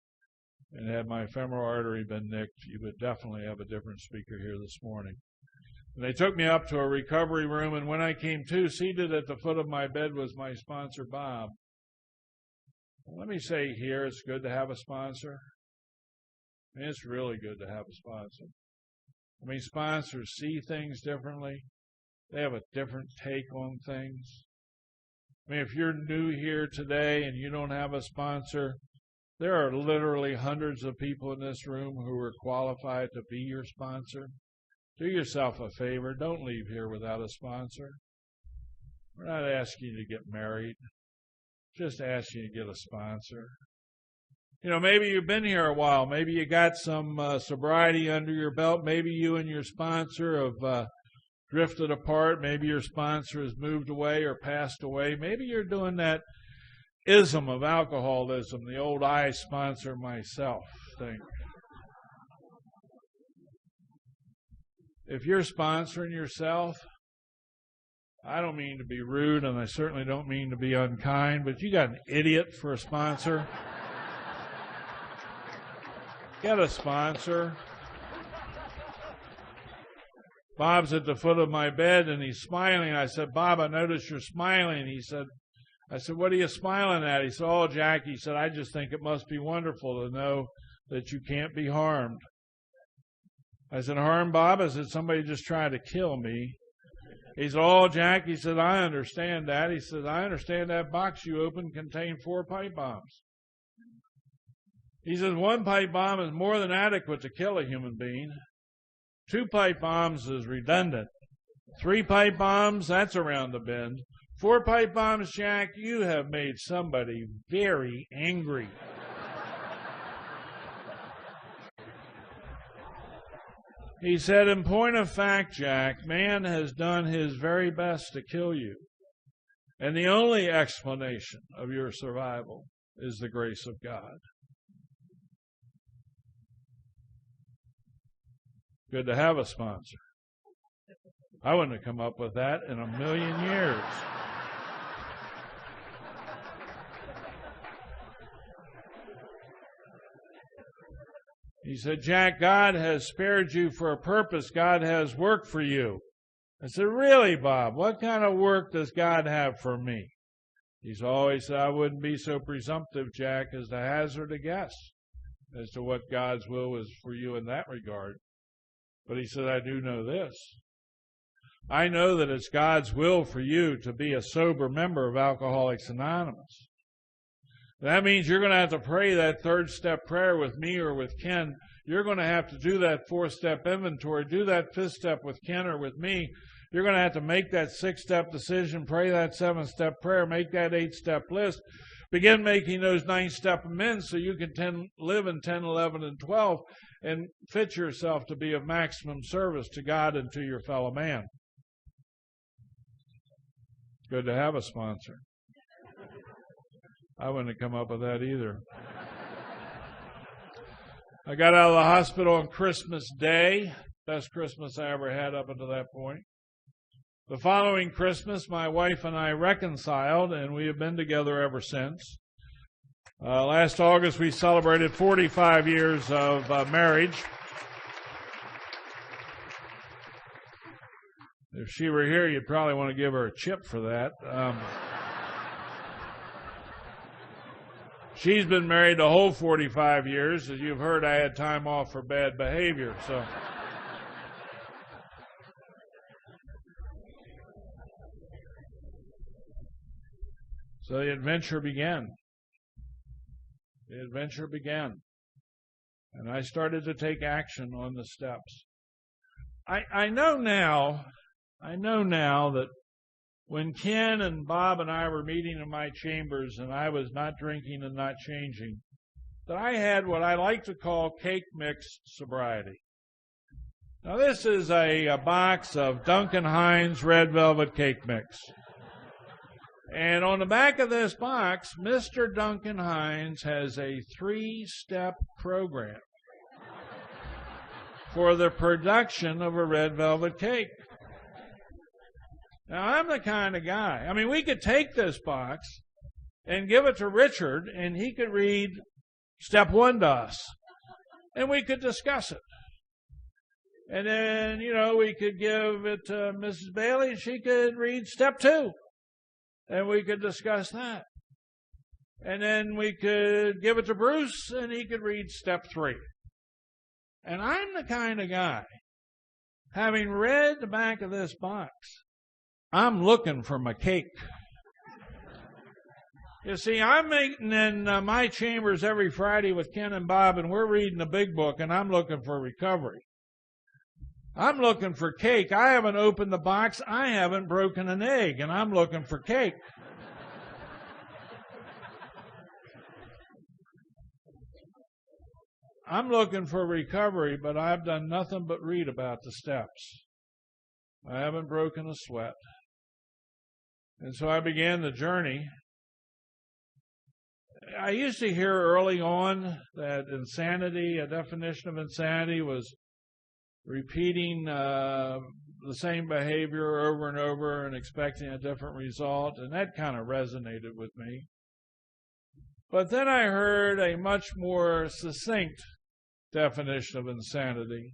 And had my femoral artery been nicked, you would definitely have a different speaker here this morning. And they took me up to a recovery room, and when I came to, seated at the foot of my bed was my sponsor, Bob. Let me say here, it's good to have a sponsor. I mean, it's really good to have a sponsor. I mean, sponsors see things differently. They have a different take on things. I mean, if you're new here today and you don't have a sponsor, there are literally hundreds of people in this room who are qualified to be your sponsor. Do yourself a favor. Don't leave here without a sponsor. We're not asking you to get married. Just asking you to get a sponsor. You know, maybe you've been here a while. Maybe you got some sobriety under your belt. Maybe you and your sponsor have drifted apart. Maybe your sponsor has moved away or passed away. Maybe you're doing that ism of alcoholism, the old I sponsor myself thing. If you're sponsoring yourself, I don't mean to be rude, and I certainly don't mean to be unkind, but you got an idiot for a sponsor. Get a sponsor. Bob's at the foot of my bed, and he's smiling. I said, Bob, I noticed you're smiling. I said, what are you smiling at? He said, oh, Jack, he said, I just think it must be wonderful to know that you can't be harmed. I said, harm, Bob? I said, somebody just tried to kill me. He said, oh, Jack, he said, I understand that. He said, I understand that box you opened contained 4 pipe bombs. He says 1 pipe bomb is more than adequate to kill a human being. 2 pipe bombs is redundant. 3 pipe bombs, that's around the bend. 4 pipe bombs, Jack, you have made somebody very angry. He said, in point of fact, Jack, man has done his very best to kill you. And the only explanation of your survival is the grace of God. Good to have a sponsor. I wouldn't have come up with that in a million years. He said, Jack, God has spared you for a purpose. God has work for you. I said, really, Bob? What kind of work does God have for me? He's always said, I wouldn't be so presumptive, Jack, as to hazard a guess as to what God's will is for you in that regard. But he said, I do know this. I know that it's God's will for you to be a sober member of Alcoholics Anonymous. That means you're going to have to pray that 3rd step prayer with me or with Ken. You're going to have to do that 4th-step inventory, do that 5th step with Ken or with me. You're going to have to make that 6th-step decision, pray that 7th-step prayer, make that 8th-step list. Begin making those 9th-step amends so you can live in 10, 11, and 12 and fit yourself to be of maximum service to God and to your fellow man. Good to have a sponsor. I wouldn't have come up with that either. I got out of the hospital on Christmas Day. Best Christmas I ever had up until that point. The following Christmas, my wife and I reconciled, and we have been together ever since. Last August, we celebrated 45 years of marriage. If she were here, you'd probably want to give her a chip for that. She's been married the whole 45 years. As you've heard, I had time off for bad behavior. So the adventure began. The adventure began. And I started to take action on the steps. I know now that when Ken and Bob and I were meeting in my chambers and I was not drinking and not changing, that I had what I like to call cake mix sobriety. Now this is a box of Duncan Hines Red Velvet Cake Mix. And on the back of this box, Mr. Duncan Hines has a 3-step program for the production of a red velvet cake. Now, I'm the kind of guy, I mean, we could take this box and give it to Richard, and he could read step 1 to us, and we could discuss it. And then, we could give it to Mrs. Bailey, and she could read step 2. And we could discuss that. And then we could give it to Bruce, and he could read step 3. And I'm the kind of guy, having read the back of this box, I'm looking for my cake. You see, I'm meeting in my chambers every Friday with Ken and Bob, and we're reading the big book, and I'm looking for recovery. I'm looking for cake. I haven't opened the box. I haven't broken an egg, and I'm looking for cake. I'm looking for recovery, but I've done nothing but read about the steps. I haven't broken a sweat. And so I began the journey. I used to hear early on that insanity, a definition of insanity was repeating the same behavior over and over and expecting a different result, and that kind of resonated with me. But then I heard a much more succinct definition of insanity,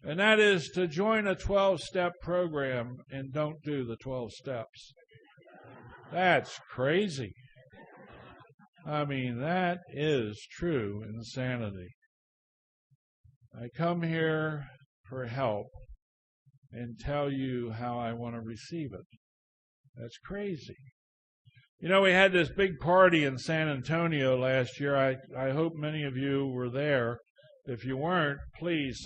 and that is to join a 12-step program and don't do the 12 steps. That's crazy. I mean, that is true insanity. I come here for help and tell you how I want to receive it. That's crazy. We had this big party in San Antonio last year. I hope many of you were there. If you weren't, please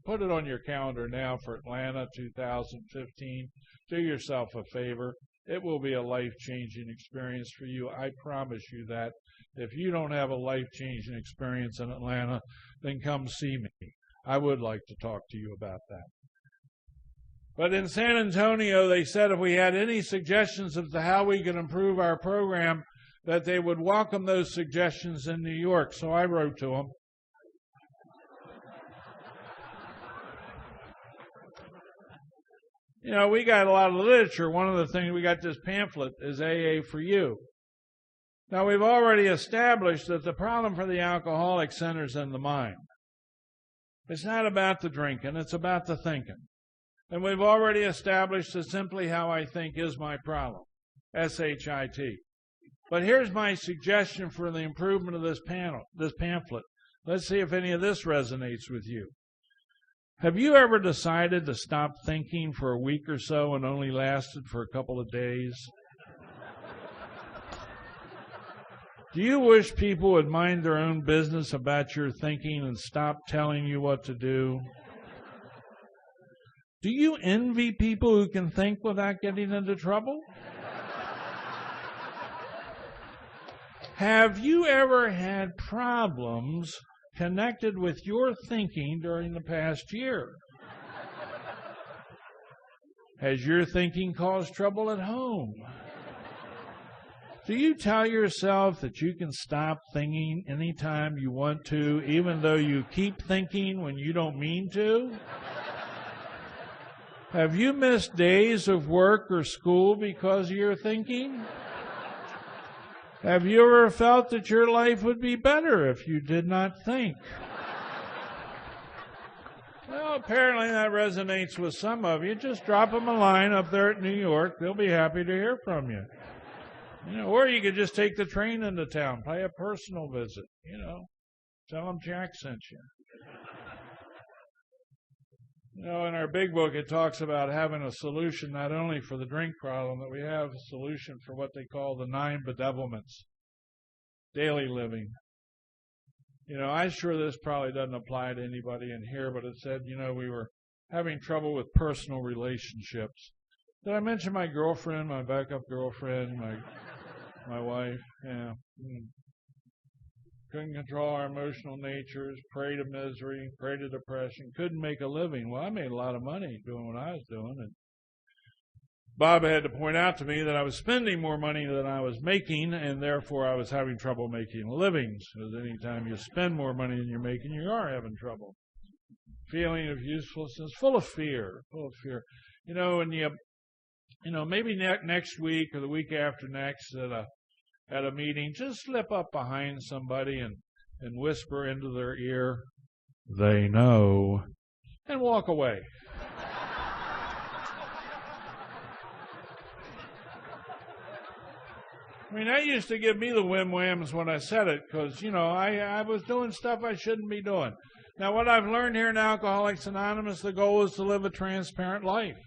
put it on your calendar now for Atlanta 2015. Do yourself a favor. It will be a life-changing experience for you. I promise you that. If you don't have a life-changing experience in Atlanta, then come see me. I would like to talk to you about that. But in San Antonio, they said if we had any suggestions as to how we could improve our program, that they would welcome those suggestions in New York. So I wrote to them. We got a lot of literature. One of the things, we got this pamphlet, is AA for You. Now, we've already established that the problem for the alcoholic centers in the mind. It's not about the drinking, it's about the thinking. And we've already established that simply how I think is my problem. S-H-I-T. But here's my suggestion for the improvement of this pamphlet. Let's see if any of this resonates with you. Have you ever decided to stop thinking for a week or so and only lasted for a couple of days? Do you wish people would mind their own business about your thinking and stop telling you what to do? Do you envy people who can think without getting into trouble? Have you ever had problems connected with your thinking during the past year? Has your thinking caused trouble at home? Do you tell yourself that you can stop thinking anytime you want to, even though you keep thinking when you don't mean to? Have you missed days of work or school because of your thinking? Have you ever felt that your life would be better if you did not think? Well, apparently that resonates with some of you. Just drop them a line up there at New York. They'll be happy to hear from you. Or you could just take the train into town, pay a personal visit, tell them Jack sent you. In our big book, it talks about having a solution not only for the drink problem, but we have a solution for what they call the 9 bedevilments, daily living. I'm sure this probably doesn't apply to anybody in here, but it said, we were having trouble with personal relationships. Did I mention my girlfriend, my backup girlfriend, my wife? Yeah. Couldn't control our emotional natures, prey to misery, prey to depression, couldn't make a living. Well, I made a lot of money doing what I was doing, and Bob had to point out to me that I was spending more money than I was making, and therefore I was having trouble making a living. Because anytime you spend more money than you're making, you are having trouble. Feeling of uselessness, full of fear. And maybe next week or the week after next at a meeting, just slip up behind somebody and whisper into their ear, "They know," and walk away. That used to give me the whim-whams when I said it, because, I was doing stuff I shouldn't be doing. Now, what I've learned here in Alcoholics Anonymous, the goal is to live a transparent life.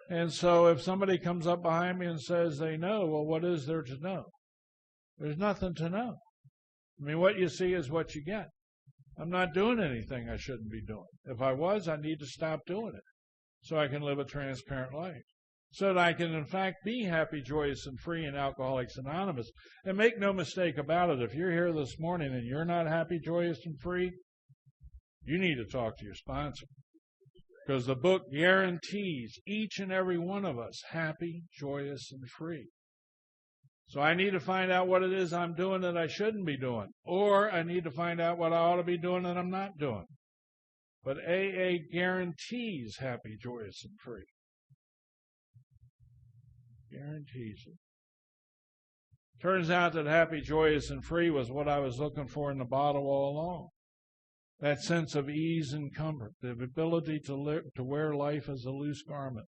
And so if somebody comes up behind me and says they know, well, what is there to know? There's nothing to know. What you see is what you get. I'm not doing anything I shouldn't be doing. If I was, I need to stop doing it so I can live a transparent life, so that I can, in fact, be happy, joyous, and free in Alcoholics Anonymous. And make no mistake about it, if you're here this morning and you're not happy, joyous, and free, you need to talk to your sponsor. Because the book guarantees each and every one of us happy, joyous, and free. So I need to find out what it is I'm doing that I shouldn't be doing. Or I need to find out what I ought to be doing that I'm not doing. But AA guarantees happy, joyous, and free. Guarantees it. Turns out that happy, joyous, and free was what I was looking for in the bottle all along. That sense of ease and comfort, the ability to wear life as a loose garment.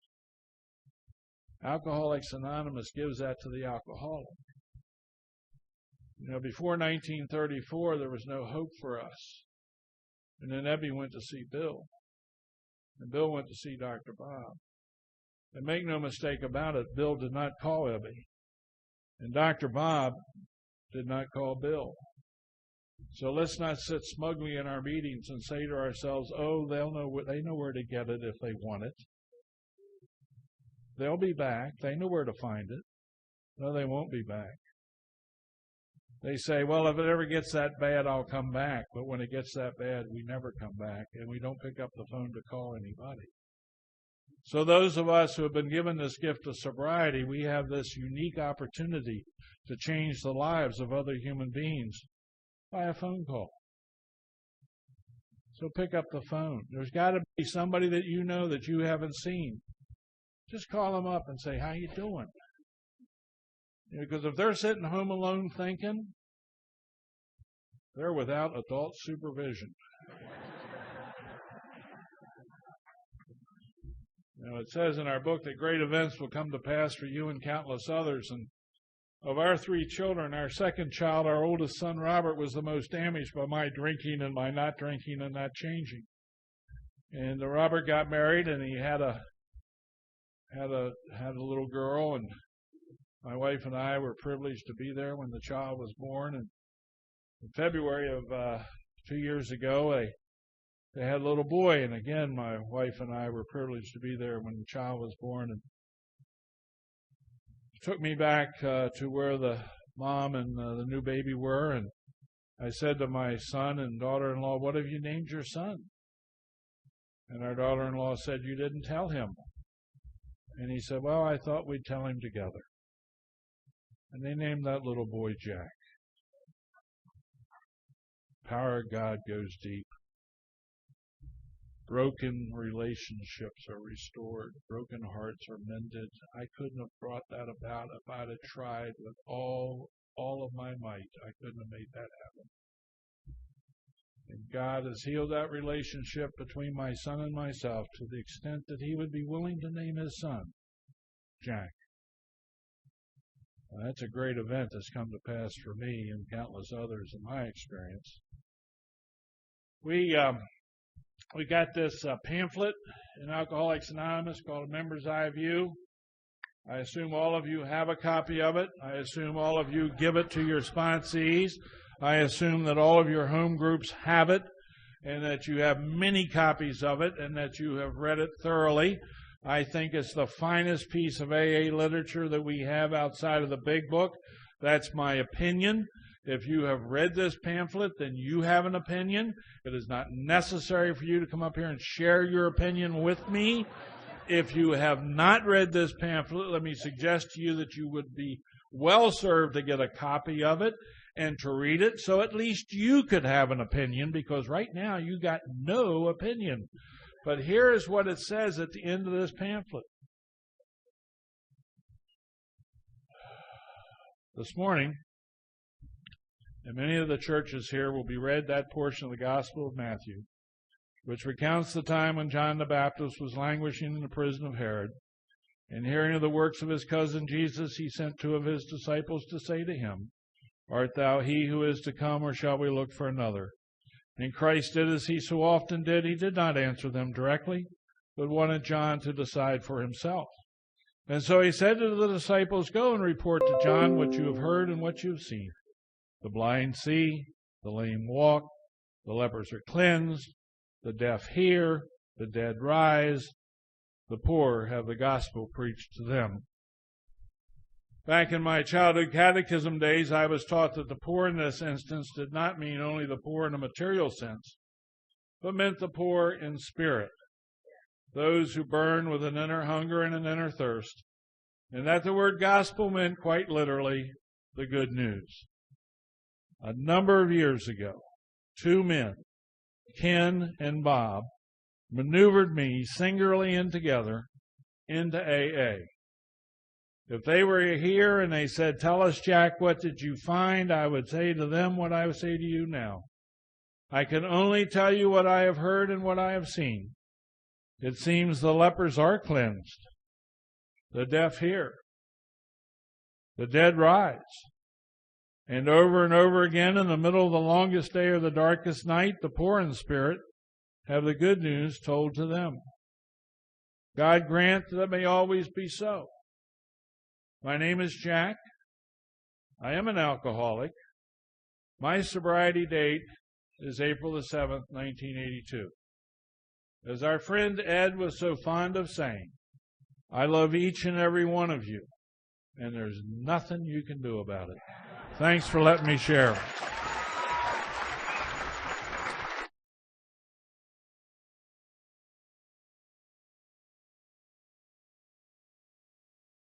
Alcoholics Anonymous gives that to the alcoholic. Before 1934, there was no hope for us. And then Ebby went to see Bill. And Bill went to see Dr. Bob. And make no mistake about it, Bill did not call Ebby. And Dr. Bob did not call Bill. So let's not sit smugly in our meetings and say to ourselves, oh, they know where to get it if they want it. They'll be back. They know where to find it. No, they won't be back. They say, well, if it ever gets that bad, I'll come back. But when it gets that bad, we never come back, and we don't pick up the phone to call anybody. So those of us who have been given this gift of sobriety, we have this unique opportunity to change the lives of other human beings by a phone call. So pick up the phone. There's got to be somebody that you know that you haven't seen. Just call them up and say, how you doing? Because if they're sitting home alone thinking, they're without adult supervision. It says in our book that great events will come to pass for you and countless others. And of our 3 children, our second child, our oldest son, Robert, was the most damaged by my drinking and my not drinking and not changing. And Robert got married, and he had a little girl, and my wife and I were privileged to be there when the child was born. And in February of 2 years ago, they had a little boy, and again, my wife and I were privileged to be there when the child was born. And it took me back to where the mom and the new baby were, and I said to my son and daughter-in-law, what have you named your son? And our daughter-in-law said, you didn't tell him. And he said, well, I thought we'd tell him together. And they named that little boy Jack. Power of God goes deep. Broken relationships are restored. Broken hearts are mended. I couldn't have brought that about if I'd have tried with all of my might. I couldn't have made that happen. And God has healed that relationship between my son and myself to the extent that he would be willing to name his son Jack. Well, that's a great event that's come to pass for me and countless others in my experience. We got this pamphlet in Alcoholics Anonymous called A Member's Eye View. I assume all of you have a copy of it. I assume all of you give it to your sponsees. I assume that all of your home groups have it and that you have many copies of it and that you have read it thoroughly. I think it's the finest piece of AA literature that we have outside of the big book. That's my opinion. If you have read this pamphlet, then you have an opinion. It is not necessary for you to come up here and share your opinion with me. If you have not read this pamphlet, let me suggest to you that you would be well served to get a copy of it and to read it, so at least you could have an opinion, because right now you got no opinion. But here is what it says at the end of this pamphlet. This morning, in many of the churches here, will be read that portion of the Gospel of Matthew, which recounts the time when John the Baptist was languishing in the prison of Herod, and hearing of the works of his cousin Jesus, he sent 2 of his disciples to say to him, "Art thou he who is to come, or shall we look for another?" And Christ did as he so often did. He did not answer them directly, but wanted John to decide for himself. And so he said to the disciples, "Go and report to John what you have heard and what you have seen. The blind see, the lame walk, the lepers are cleansed, the deaf hear, the dead rise, the poor have the gospel preached to them." Back in my childhood catechism days, I was taught that the poor in this instance did not mean only the poor in a material sense, but meant the poor in spirit, those who burn with an inner hunger and an inner thirst, and that the word gospel meant quite literally the good news. A number of years ago, 2 men, Ken and Bob, maneuvered me singularly and together into AA. If they were here and they said, "Tell us, Jack, what did you find?" I would say to them what I would say to you now. I can only tell you what I have heard and what I have seen. It seems the lepers are cleansed, the deaf hear, the dead rise, and over again in the middle of the longest day or the darkest night, the poor in spirit have the good news told to them. God grant that it may always be so. My name is Jack. I am an alcoholic. My sobriety date is April the 7th, 1982. As our friend Ed was so fond of saying, I love each and every one of you, and there's nothing you can do about it. Thanks for letting me share.